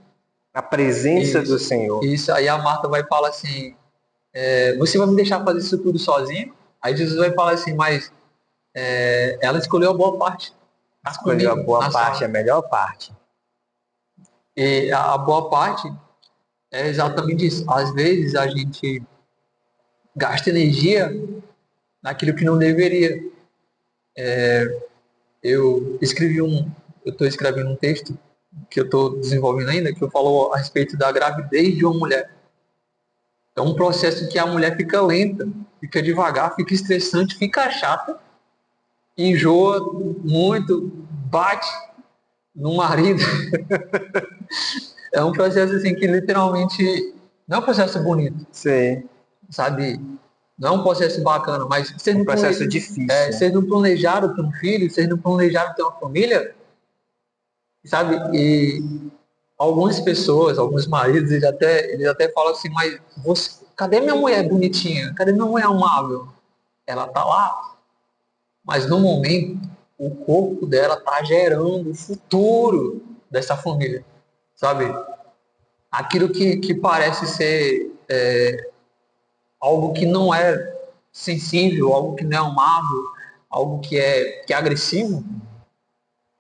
A presença do Senhor. Isso, aí a Marta vai falar assim, você vai me deixar fazer isso tudo sozinho? Aí Jesus vai falar assim, mas ela escolheu a boa parte. Escolheu a boa parte, a melhor parte. E a boa parte é exatamente isso. Às vezes a gente gasta energia naquilo que não deveria. Eu estou escrevendo um texto que eu estou desenvolvendo ainda, que eu falo a respeito da gravidez de uma mulher. É um processo que a mulher fica lenta, fica devagar, fica estressante, fica chata, enjoa muito, bate no marido. É um processo assim que literalmente não é um processo bonito. Sim. Sabe? Não é um processo bacana, mas é um processo difícil. Vocês não planejaram ter um filho, vocês não planejaram ter uma família, sabe? E algumas pessoas, alguns maridos, eles até falam assim, mas cadê minha mulher bonitinha? Cadê minha mulher amável? Ela tá lá, mas no momento o corpo dela tá gerando o futuro dessa família, sabe? Aquilo que parece ser algo que não é sensível, algo que não é amável, algo que é agressivo,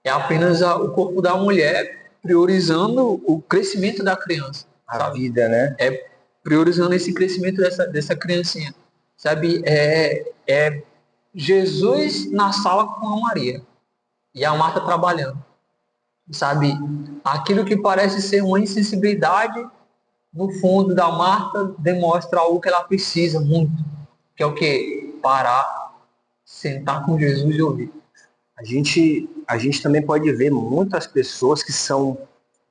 é apenas o corpo da mulher priorizando o crescimento da criança. A vida, né? É priorizando esse crescimento dessa criancinha. Sabe? É Jesus na sala com a Maria e a Marta trabalhando. Sabe? Aquilo que parece ser uma insensibilidade, no fundo da Marta demonstra algo que ela precisa muito, que é o quê? Parar, sentar com Jesus e ouvir. A gente também pode ver muitas pessoas que são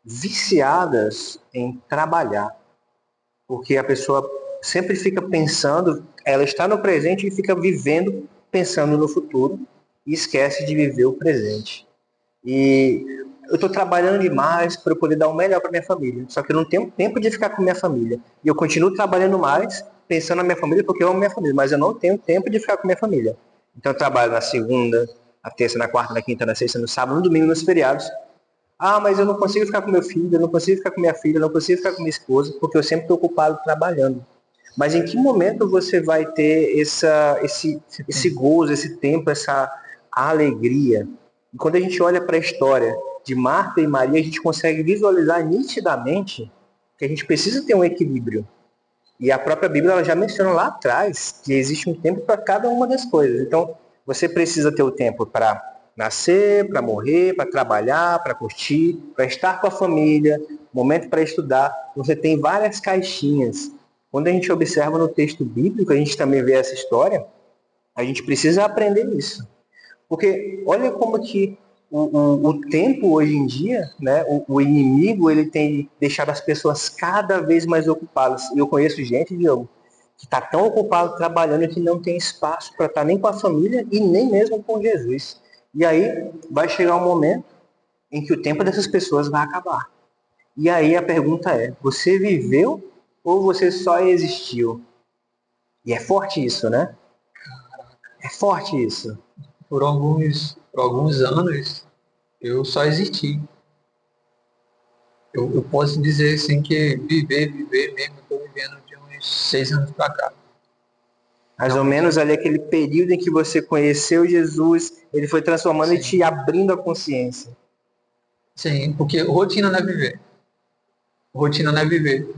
viciadas em trabalhar, porque a pessoa sempre fica pensando, ela está no presente e fica vivendo, pensando no futuro e esquece de viver o presente. E eu estou trabalhando demais para eu poder dar o melhor para minha família. Só que eu não tenho tempo de ficar com minha família. E eu continuo trabalhando mais pensando na minha família porque eu amo minha família, mas eu não tenho tempo de ficar com minha família. Então eu trabalho na segunda, na terça, na quarta, na quinta, na sexta, no sábado, no domingo, nos feriados. Ah, mas eu não consigo ficar com meu filho, eu não consigo ficar com minha filha, eu não consigo ficar com minha esposa, porque eu sempre estou ocupado trabalhando. Mas em que momento você vai ter esse gozo, esse tempo, essa alegria? E quando a gente olha para a história de Marta e Maria, a gente consegue visualizar nitidamente que a gente precisa ter um equilíbrio. E a própria Bíblia ela já menciona lá atrás que existe um tempo para cada uma das coisas. Então, você precisa ter o tempo para nascer, para morrer, para trabalhar, para curtir, para estar com a família, momento para estudar. Você tem várias caixinhas. Quando a gente observa no texto bíblico, a gente também vê essa história, a gente precisa aprender isso. Porque olha como que o tempo hoje em dia, né, o inimigo, ele tem deixado as pessoas cada vez mais ocupadas. E eu conheço gente, Diogo, que está tão ocupado trabalhando que não tem espaço para estar nem com a família e nem mesmo com Jesus. E aí vai chegar um momento em que o tempo dessas pessoas vai acabar. E aí a pergunta é, você viveu ou você só existiu? E é forte isso, né? É forte isso. Por alguns anos, eu só existi. Eu posso dizer assim que viver mesmo, eu estou vivendo de uns 6 anos para cá. Mais ou menos ali aquele período em que você conheceu Jesus, ele foi transformando e te abrindo a consciência. Sim, porque rotina não é viver. Rotina não é viver.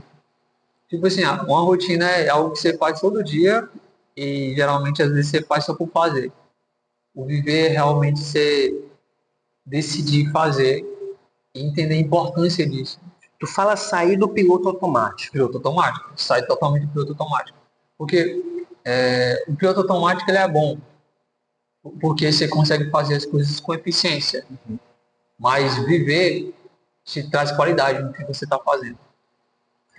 Tipo assim, uma rotina é algo que você faz todo dia e geralmente às vezes você faz só por fazer. O viver é realmente você decidir fazer e entender a importância disso. Tu fala sair do piloto automático. Piloto automático, sai totalmente do piloto automático. Porque o piloto automático ele é bom, porque você consegue fazer as coisas com eficiência. Mas viver te traz qualidade no que você está fazendo.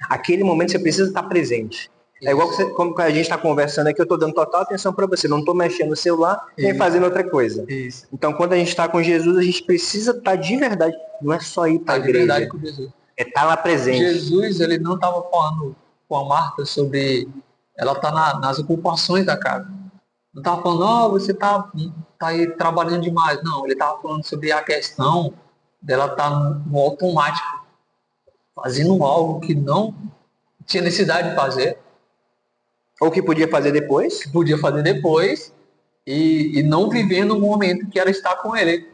Aquele momento você precisa estar presente. Isso. É igual como a gente está conversando aqui, eu estou dando total atenção para você. Não estou mexendo no celular nem fazendo outra coisa. Isso. Então, quando a gente está com Jesus, a gente precisa estar de verdade. Não é só ir para a igreja. De verdade com Jesus. É estar lá presente. Jesus, ele não estava falando com a Marta sobre ela tá nas ocupações da casa. Não estava falando, você tá aí trabalhando demais. Não, ele estava falando sobre a questão dela estar no automático, fazendo algo que não tinha necessidade de fazer. Ou que podia fazer depois. Que podia fazer depois e não vivendo o momento que ela está com ele.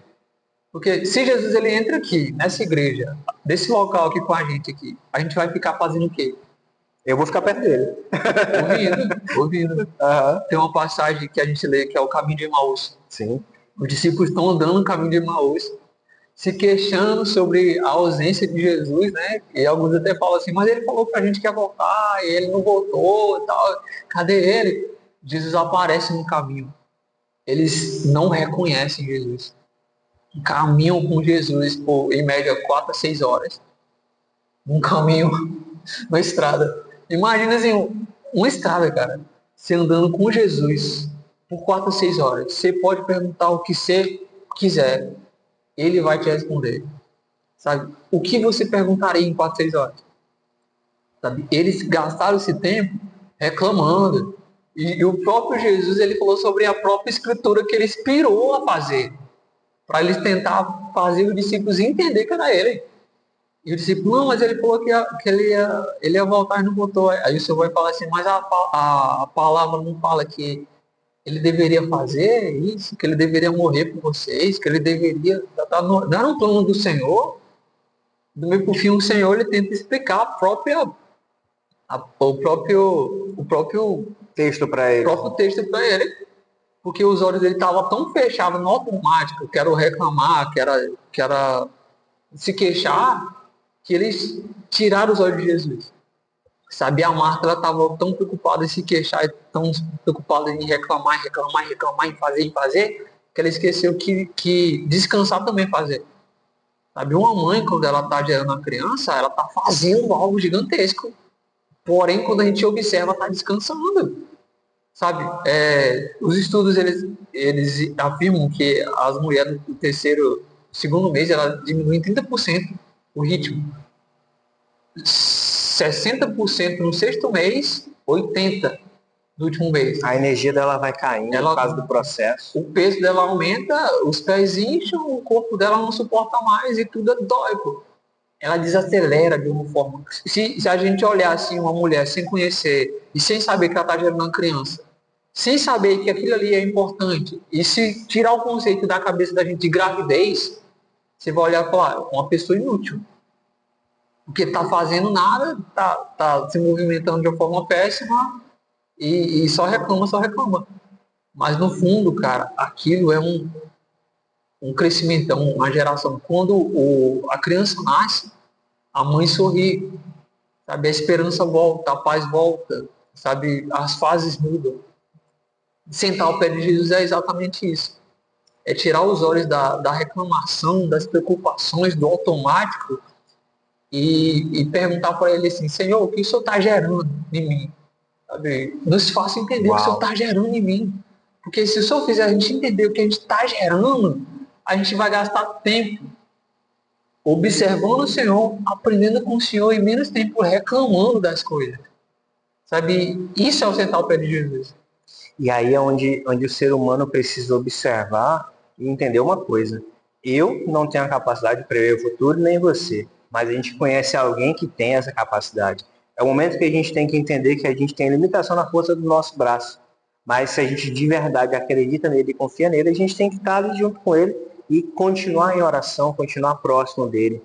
Porque se Jesus ele entra aqui, nessa igreja, desse local aqui com a gente vai ficar fazendo o quê? Eu vou ficar perto dele. Ouvindo. Uhum. Tem uma passagem que a gente lê que é o caminho de Emaús. Sim. Os discípulos estão andando no caminho de Emaús, se queixando sobre a ausência de Jesus, né? E alguns até falam assim, mas ele falou pra gente que ia voltar, e ele não voltou e tal. Cadê ele? Jesus aparece no caminho. Eles não reconhecem Jesus. Caminham com Jesus por, em média, 4 a 6 horas. Um caminho, uma estrada. Imagina assim, uma estrada, cara. Você andando com Jesus por 4 a 6 horas. Você pode perguntar o que você quiser. Ele vai te responder. Sabe? O que você perguntaria em 4 a 6 horas? Sabe? Eles gastaram esse tempo reclamando. E o próprio Jesus, ele falou sobre a própria escritura que ele inspirou a fazer. Para eles tentar fazer os discípulos entender que era ele. E o discípulo, não, mas ele falou que ele ia voltar e não voltou. Aí o Senhor vai falar assim, mas a palavra não fala que ele deveria fazer isso, que ele deveria morrer por vocês, que ele deveria dar um plano do Senhor. Do meio para o fim, o Senhor ele tenta explicar o próprio texto para ele. Porque os olhos dele estavam tão fechados no automático, quero reclamar, que era se queixar, que eles tiraram os olhos de Jesus. Sabe, a Marta ela estava tão preocupada em se queixar, tão preocupada em reclamar, em fazer, que ela esqueceu que descansar também fazer. Sabe, uma mãe, quando ela está gerando a criança, ela está fazendo algo gigantesco. Porém, quando a gente observa, ela está descansando. Sabe, os estudos, eles afirmam que as mulheres do segundo mês, elas diminuem 30% o ritmo. 60% no sexto mês 80 no último mês. A energia dela vai caindo por causa do processo. O peso dela aumenta, os pés incham, o corpo dela não suporta mais e tudo dói, pô. Ela desacelera de uma forma. Se a gente olhar assim uma mulher sem conhecer e sem saber que ela está gerando uma criança, sem saber que aquilo ali é importante, e se tirar o conceito da cabeça da gente de gravidez, você vai olhar e falar, uma pessoa inútil. Porque está fazendo nada, tá se movimentando de uma forma péssima e só reclama, só reclama. Mas no fundo, cara, aquilo é um crescimento, uma geração. Quando a criança nasce, a mãe sorri, sabe? A esperança volta, a paz volta, sabe? As fases mudam. Sentar ao pé de Jesus é exatamente isso. É tirar os olhos da reclamação, das preocupações, do automático e perguntar para ele assim, Senhor, o que o Senhor está gerando em mim? Sabe? Nos faça entender o que o Senhor está gerando em mim. Porque se o Senhor fizer a gente entender o que a gente está gerando, a gente vai gastar tempo observando o Senhor, aprendendo com o Senhor e menos tempo reclamando das coisas. Sabe? Isso é o sentar ao pé de Jesus. E aí é onde o ser humano precisa observar e entender uma coisa. Eu não tenho a capacidade de prever o futuro, nem você. Mas a gente conhece alguém que tem essa capacidade. É o momento que a gente tem que entender que a gente tem limitação na força do nosso braço. Mas se a gente de verdade acredita nele e confia nele, a gente tem que estar ali junto com ele e continuar em oração, continuar próximo dele.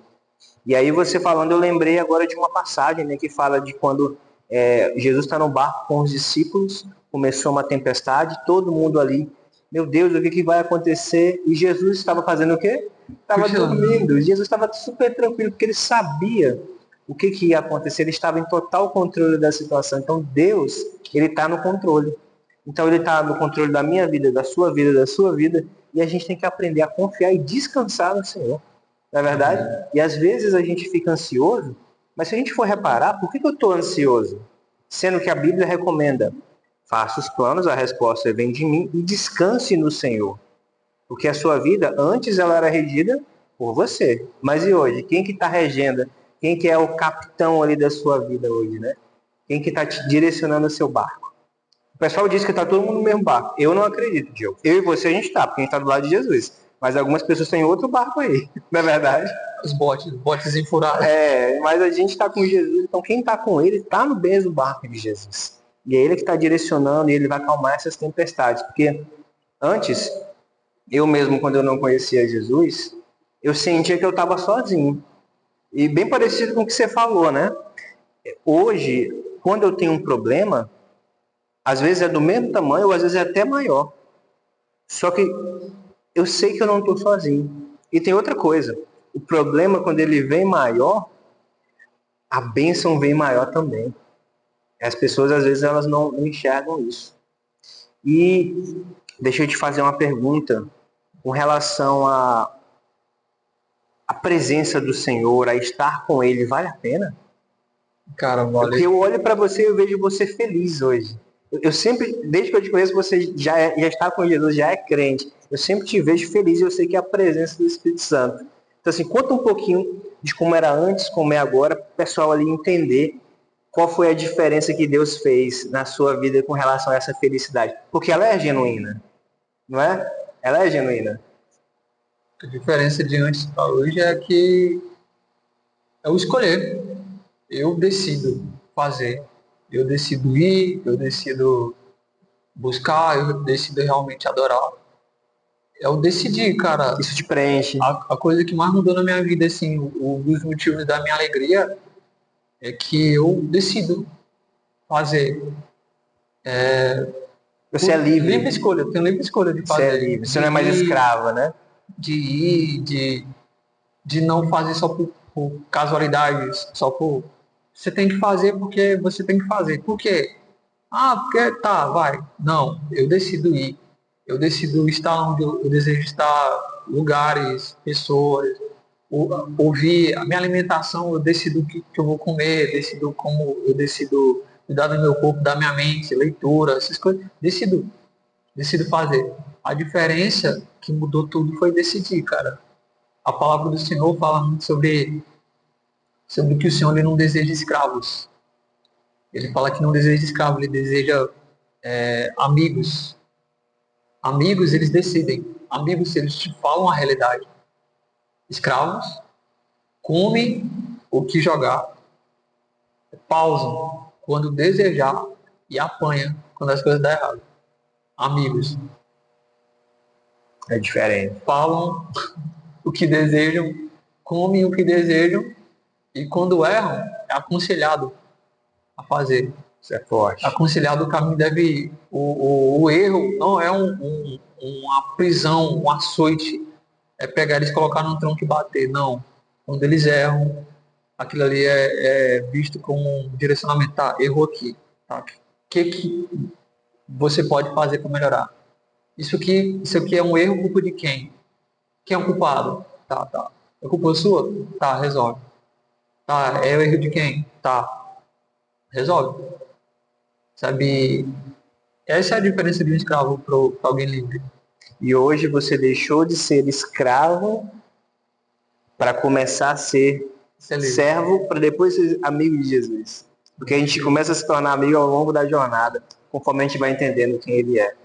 E aí você falando, eu lembrei agora de uma passagem, né, que fala de quando Jesus está no barco com os discípulos, começou uma tempestade, todo mundo ali, meu Deus, o que vai acontecer? E Jesus estava fazendo o quê? Estava dormindo. Jesus estava super tranquilo, porque ele sabia o que ia acontecer, ele estava em total controle da situação. Então Deus, ele está no controle. Então ele está no controle da minha vida, da sua vida, e a gente tem que aprender a confiar e descansar no Senhor. Não é verdade? E às vezes a gente fica ansioso, mas se a gente for reparar, por que eu estou ansioso? Sendo que a Bíblia recomenda, faça os planos, a resposta vem de mim, e descanse no Senhor. Porque a sua vida, antes ela era regida por você. Mas e hoje? Quem que está regendo? Quem que é o capitão ali da sua vida hoje, né? Quem que está te direcionando o seu barco? O pessoal diz que está todo mundo no mesmo barco. Eu não acredito, Diogo. Eu e você a gente está, porque a gente está do lado de Jesus. Mas algumas pessoas têm outro barco aí, não é verdade? Os botes enfurados. Mas a gente está com Jesus, então quem está com ele está no mesmo barco de Jesus. E é ele que está direcionando e ele vai acalmar essas tempestades. Porque antes, eu mesmo, quando eu não conhecia Jesus, eu sentia que eu estava sozinho. E bem parecido com o que você falou, né? Hoje, quando eu tenho um problema, às vezes é do mesmo tamanho, ou às vezes é até maior. Só que eu sei que eu não estou sozinho. E tem outra coisa. O problema, quando ele vem maior, a bênção vem maior também. As pessoas, às vezes, elas não enxergam isso. E deixa eu te fazer uma pergunta com relação à presença do Senhor, a estar com Ele, vale a pena? Cara, vale. Porque eu olho para você e eu vejo você feliz hoje. Eu sempre, desde que eu te conheço, você já está com Jesus, já é crente. Eu sempre te vejo feliz e eu sei que é a presença do Espírito Santo. Então, assim, conta um pouquinho de como era antes, como é agora, para o pessoal ali entender qual foi a diferença que Deus fez na sua vida com relação a essa felicidade. Porque ela é genuína, não é? Ela é genuína. A diferença de antes para hoje é que é o escolher. Eu decido fazer. Eu decido ir, eu decido buscar, eu decido realmente adorar. É o decidir, cara. Isso te preenche. A coisa que mais mudou na minha vida, assim, um dos motivos da minha alegria é que eu decido fazer. Você é livre. Livre escolha, eu tenho livre escolha de fazer. Você é livre. Você não é mais escrava, né? De ir, de não fazer só por casualidades, só por... Você tem que fazer porque você tem que fazer. Por quê? Porque tá, vai. Não, eu decido ir. Eu decido estar onde eu desejo estar, lugares, pessoas, ouvir a minha alimentação, eu decido o que eu vou comer, decido como eu decido cuidar do meu corpo, da minha mente, leitura, essas coisas. Decido fazer. A diferença que mudou tudo foi decidir, cara. A palavra do Senhor fala muito sobre que o Senhor ele não deseja escravos. Ele fala que não deseja escravo, ele deseja amigos. Amigos, eles decidem. Amigos, eles te falam a realidade. Escravos, comem o que jogar, pausam quando desejar e apanha quando as coisas dão errado. Amigos, É diferente. falam o que desejam, comem o que desejam e quando erram, é aconselhado a fazer. Isso é forte. Aconselhado o caminho deve ir. O erro não é uma prisão, um açoite, é pegar eles, colocar num tronco e bater. Não. Quando eles erram, aquilo ali é visto como um direcionamento. Tá, errou aqui. Tá? O que você pode fazer para melhorar? Isso aqui é um erro, culpa de quem? Quem é o culpado? Tá, tá. É culpa sua? Tá, resolve. Tá, é o erro de quem? Tá, resolve. Sabe, essa é a diferença de um escravo para alguém livre. E hoje você deixou de ser escravo para começar a ser servo, para depois ser amigo de Jesus. Porque a gente começa a se tornar amigo ao longo da jornada, conforme a gente vai entendendo quem ele é.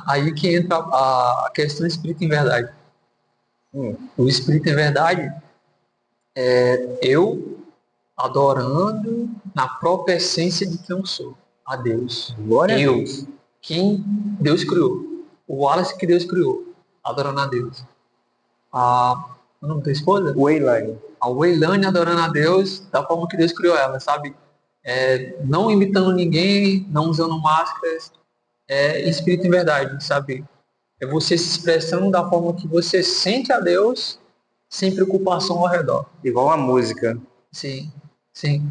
Aí que entra a questão espírita em verdade. O espírito em verdade é eu adorando na própria essência de quem eu sou, a Deus. Glória eu, a Deus. quem Deus criou. O Wallace que Deus criou, adorando a Deus. O nome da tua esposa? Waylane. A Waylane adorando a Deus da forma que Deus criou ela, sabe? Não imitando ninguém, não usando máscaras, espírito em verdade, sabe? É você se expressando da forma que você sente a Deus, sem preocupação ao redor. Igual a música. Sim, sim.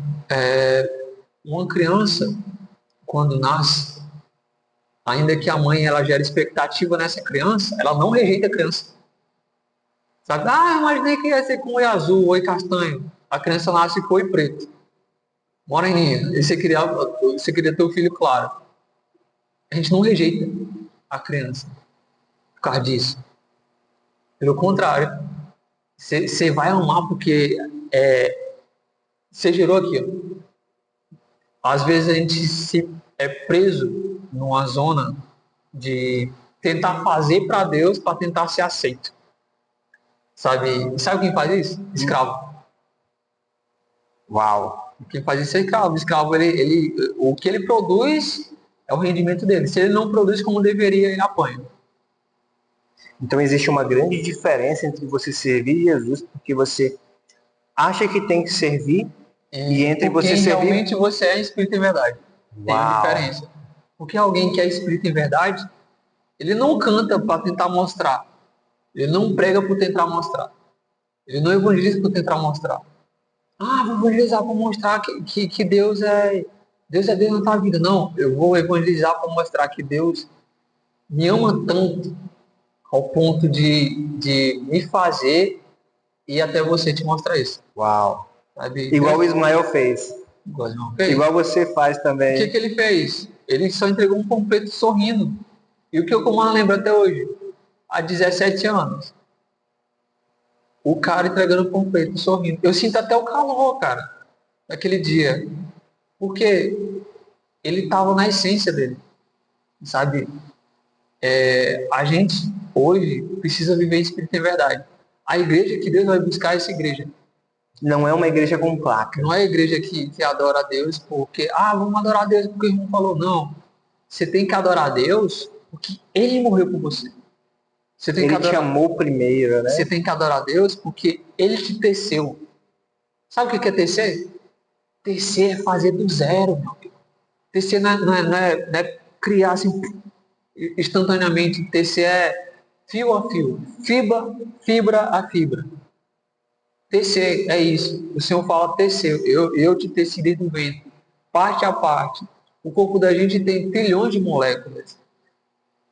Uma criança, quando nasce, ainda que a mãe ela gere expectativa nessa criança, ela não rejeita a criança. Sabe? Eu imaginei que ia ser com oi azul, oi castanho. A criança nasce com oi preto. Moreninha. E você queria ter o filho claro. A gente não rejeita a criança por causa disso. Pelo contrário, você vai amar porque você gerou aqui. Ó. Às vezes a gente se é preso numa zona de tentar fazer para Deus para tentar ser aceito. Sabe quem faz isso? Escravo. Uau. Quem faz isso é escravo. O escravo, o que ele produz é o rendimento dele. Se ele não produz como deveria, ele apanha. Então existe uma grande diferença entre você servir Jesus porque você acha que tem que servir e entre você servir... realmente você é espírito em verdade. Tem uma diferença. Porque alguém que é espírito em verdade, ele não canta para tentar mostrar. Ele não prega por tentar mostrar. Ele não evangeliza por tentar mostrar. Vou evangelizar para mostrar que Deus é Deus na tua vida. Não, eu vou evangelizar para mostrar que Deus me ama tanto ao ponto de me fazer e até você te mostrar isso. Uau. Sabe? Igual o Ismael fez. Igual você faz também. O que ele fez? Ele só entregou um panfleto sorrindo. E o que eu comando lembro até hoje? Há 17 anos. O cara entregando o panfleto sorrindo. Eu sinto até o calor, cara, daquele dia. Porque ele estava na essência dele. Sabe? A gente, hoje, precisa viver espírito em verdade. A igreja que Deus vai buscar é essa igreja. Não é uma igreja com placa. Não é a igreja que adora a Deus porque, vamos adorar a Deus porque o irmão falou. Não. Você tem que adorar a Deus porque Ele morreu por você. Ele te amou primeiro, né? Você tem que adorar a Deus porque Ele te teceu. Sabe o que é tecer? Tecer é fazer do zero, meu amigo. Tecer não é criar assim instantaneamente. Tecer é fio a fio, fibra a fibra. Tecer é isso. O Senhor fala tecer. Eu te teci desde o ventre, parte a parte. O corpo da gente tem trilhões de moléculas,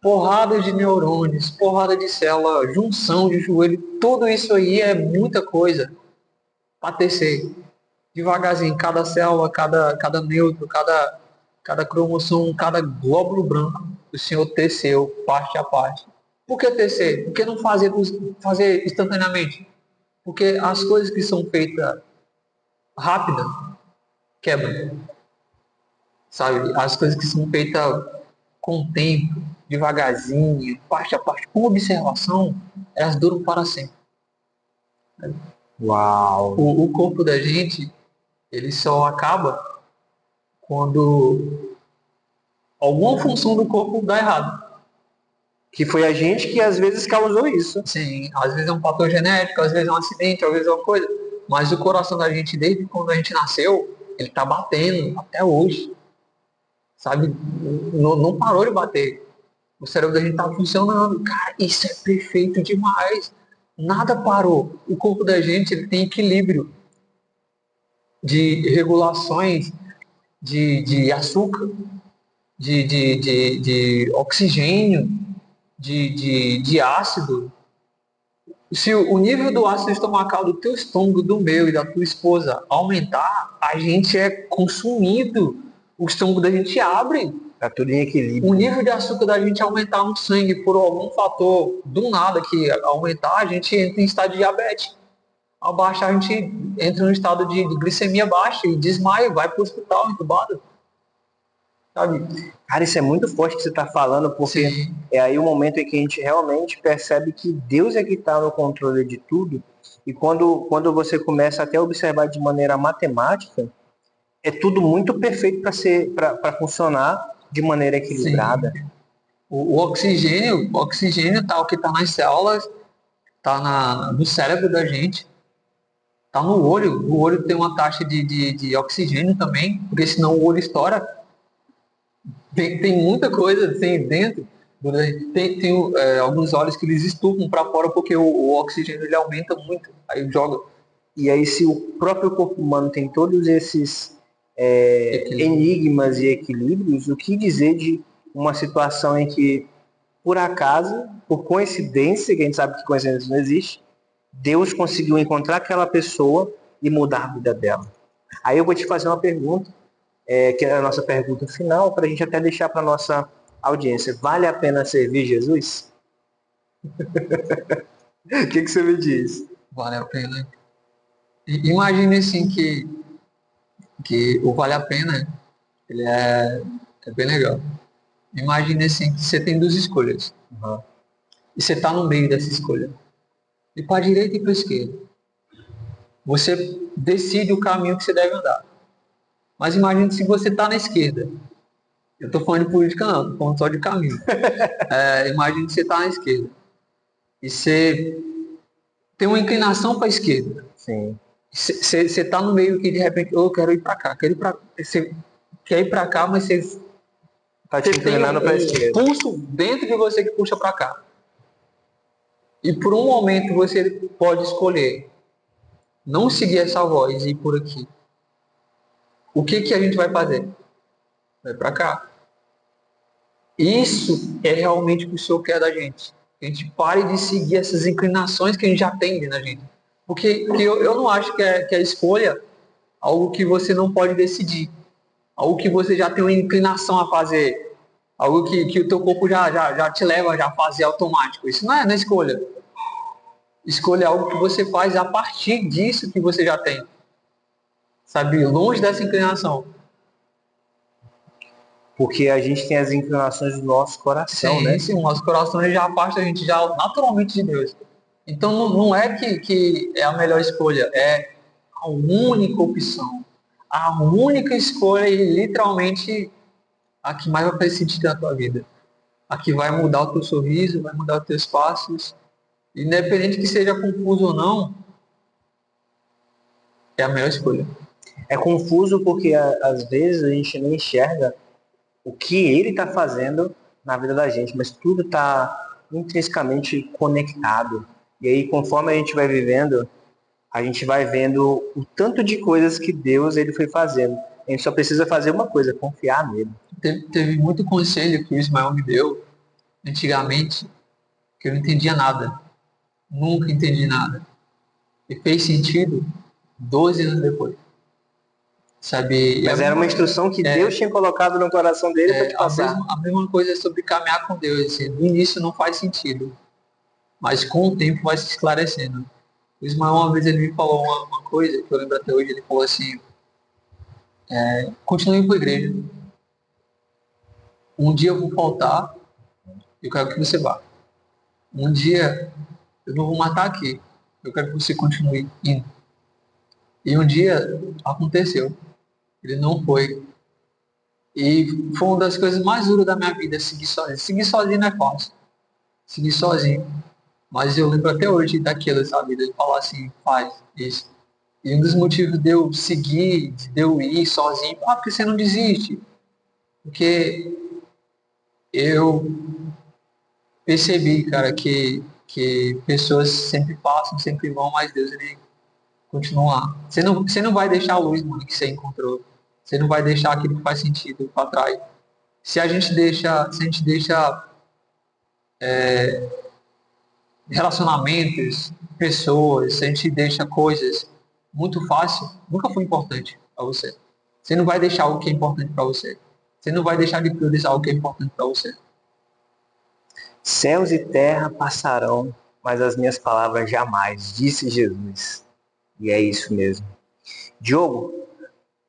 porradas de neurônios, porrada de célula, junção de joelho. Tudo isso aí é muita coisa para tecer. Devagarzinho, cada célula, cada nêutron, cada cromossomo, cada glóbulo branco, o Senhor teceu parte a parte. Por que tecer? Por que não fazer instantaneamente? Porque as coisas que são feitas rápidas quebram. sabe? As coisas que são feitas com o tempo, devagarzinho, parte a parte, com observação, elas duram para sempre. Uau! O corpo da gente, ele só acaba quando alguma função do corpo dá errado. Que foi a gente que às vezes causou isso. Sim, às vezes é um fator genético, às vezes é um acidente, às vezes é uma coisa. Mas o coração da gente, desde quando a gente nasceu, ele tá batendo até hoje. Sabe? Não parou de bater. O cérebro da gente tá funcionando. Cara, isso é perfeito demais. Nada parou. O corpo da gente, ele tem equilíbrio de regulações de açúcar, de oxigênio, de ácido. Se o nível do ácido estomacal do teu estômago, do meu e da tua esposa aumentar, a gente é consumido. O estômago da gente abre. Tá tudo em equilíbrio. O nível de açúcar da gente aumentar no sangue por algum fator do nada que aumentar, a gente entra em estado de diabetes. Ao baixar, a gente entra no estado de glicemia baixa e desmaia, vai para o hospital entubado. Sabe? Cara, isso é muito forte que você está falando, porque Sim. é aí o momento em que a gente realmente percebe que Deus é que está no controle de tudo. E quando você começa até a observar de maneira matemática, é tudo muito perfeito para funcionar de maneira equilibrada. Sim. O oxigênio tá, o que está nas células, está no cérebro da gente, está no olho. O olho tem uma taxa de oxigênio também, porque senão o olho estoura. Tem muita coisa assim dentro. Tem alguns olhos que eles estufam para fora porque o oxigênio ele aumenta muito. Aí joga. E aí, se o próprio corpo humano tem todos esses enigmas e equilíbrios, o que dizer de uma situação em que, por acaso, por coincidência, que a gente sabe que coincidência não existe, Deus conseguiu encontrar aquela pessoa e mudar a vida dela? Aí eu vou te fazer uma pergunta, que é a nossa pergunta final, para a gente até deixar para a nossa audiência. Vale a pena servir Jesus? O que você me diz? Vale a pena. Imagine assim que o vale a pena ele é bem legal. Imagine assim que você tem duas escolhas. Uhum. E você está no meio dessa escolha. E para a direita e para a esquerda. Você decide o caminho que você deve andar. Mas imagine se você está na esquerda. Eu estou falando de política não, estou falando só de caminho. Imagine que você está na esquerda. E você tem uma inclinação para a esquerda. Sim. Você está no meio que de repente, eu quero ir para cá, quero ir para você quer ir para cá, mas você Está te inclinando para a esquerda. Pulso dentro de você que puxa para cá. E por um momento você pode escolher não seguir essa voz e ir por aqui. O que a gente vai fazer? Vai para cá. Isso é realmente o que o Senhor quer da gente. Que a gente pare de seguir essas inclinações que a gente já tem na gente. Porque eu não acho que é escolha algo que você não pode decidir. Algo que você já tem uma inclinação a fazer. Algo que o teu corpo já te leva a fazer automático. Isso não é escolha. Escolha é algo que você faz a partir disso que você já tem. Sabe? Longe dessa inclinação. Porque a gente tem as inclinações do nosso coração, Sim, né? sim, o nosso coração ele já afasta a gente já naturalmente de Deus. Então não é que é a melhor escolha, é a única opção. A única escolha e literalmente a que mais vai fazer sentido na tua vida. A que vai mudar o teu sorriso, vai mudar os teus passos. Independente que seja confuso ou não, é a melhor escolha. É confuso porque às vezes a gente não enxerga o que ele está fazendo na vida da gente, mas tudo está intrinsecamente conectado. E aí, conforme a gente vai vivendo, a gente vai vendo o tanto de coisas que Deus ele foi fazendo. A gente só precisa fazer uma coisa, confiar nele. Teve muito conselho que o Ismael me deu antigamente, que eu não entendia nada. Nunca entendi nada. E fez sentido 12 anos depois. Sabe? Mas era uma instrução que Deus tinha colocado no coração dele para te passar. A mesma coisa sobre caminhar com Deus. Assim, no início não faz sentido, mas com o tempo vai se esclarecendo. O Ismael uma vez ele me falou uma coisa que eu lembro até hoje. Ele falou assim: continue com a igreja. Um dia eu vou faltar, eu quero que você vá. Um dia eu não vou matar aqui, eu quero que você continue indo. E um dia aconteceu, ele não foi. E foi uma das coisas mais duras da minha vida, seguir sozinho. Seguir sozinho não é fácil, seguir sozinho. Mas eu lembro até hoje daquilo, sabe? De falar assim, faz isso. E um dos motivos de eu seguir, de eu ir sozinho, porque você não desiste. Porque eu percebi, cara, que pessoas sempre passam, sempre vão, mas Deus, ele continua lá. Você não vai deixar a luz, mano, que você encontrou. Você não vai deixar aquilo que faz sentido para trás. Se a gente deixa relacionamentos, pessoas, se a gente deixa coisas muito fácil, nunca foi importante para você. Você não vai deixar algo que é importante para você. Você não vai deixar de priorizar algo que é importante para você. Céus e terra passarão, mas as minhas palavras jamais, disse Jesus. E é isso mesmo. Diogo,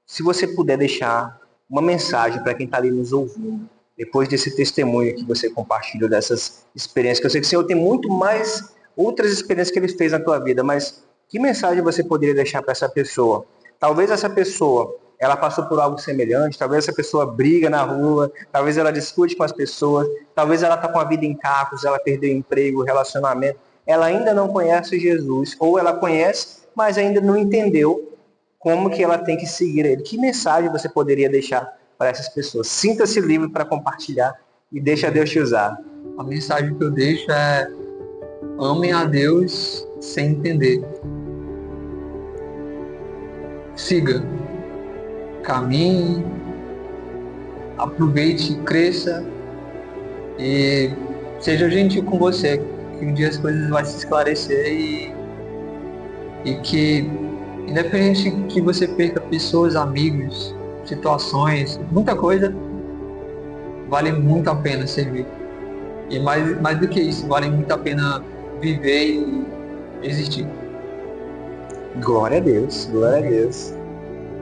se você puder deixar uma mensagem para quem está ali nos ouvindo, depois desse testemunho que você compartilhou, dessas experiências, que eu sei que o Senhor tem muito mais outras experiências que Ele fez na tua vida, mas que mensagem você poderia deixar para essa pessoa? Talvez essa pessoa, ela passou por algo semelhante, talvez essa pessoa briga na rua, talvez ela discute com as pessoas, talvez ela está com a vida em cacos, ela perdeu emprego, relacionamento, ela ainda não conhece Jesus, ou ela conhece, mas ainda não entendeu como que ela tem que seguir ele. Que mensagem você poderia deixar para essas pessoas? Sinta-se livre para compartilhar e deixa Deus te usar. A mensagem que eu deixo é: amem a Deus sem entender. Siga, caminhe, aproveite, cresça e seja gentil com você, que um dia as coisas vão se esclarecer e que, independente que você perca pessoas, amigos, situações, muita coisa, vale muito a pena servir. E mais do que isso, vale muito a pena viver e existir. Glória a Deus, glória a Deus.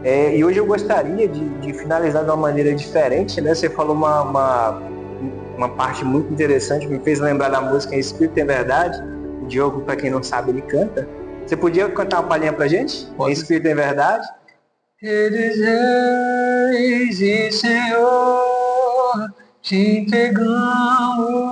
E hoje eu gostaria de finalizar de uma maneira diferente, né? Você falou uma parte muito interessante, me fez lembrar da música Em Espírito em Verdade. O Diogo, para quem não sabe, ele canta. Você podia cantar uma palhinha pra gente? Pode. Em Espírito em Verdade? Eles reis e Senhor, te entregamos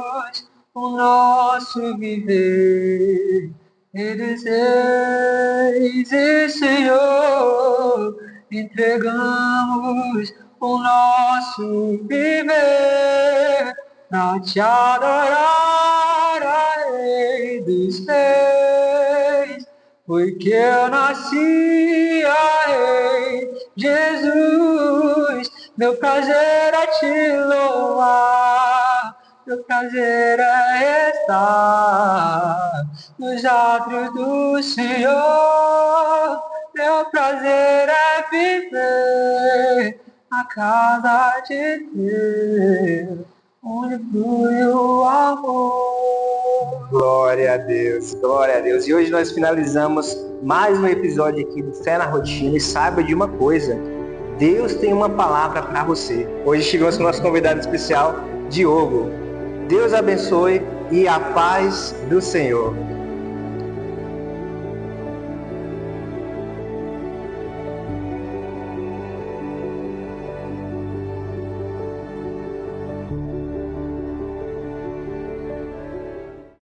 o nosso viver. Eles reis e Senhor, entregamos o nosso viver pra te adorar, a Rei dos Reis, porque eu nasci, a Rei Jesus. Meu prazer é te louvar, meu prazer é estar nos átrios do Senhor. Meu prazer é viver a casa de Deus, onde flui o amor. Glória a Deus, glória a Deus. E hoje nós finalizamos mais um episódio aqui do Fé na Rotina. E saiba de uma coisa, Deus tem uma palavra para você. Hoje estivemos com o nosso convidado especial, Diogo. Deus abençoe e a paz do Senhor.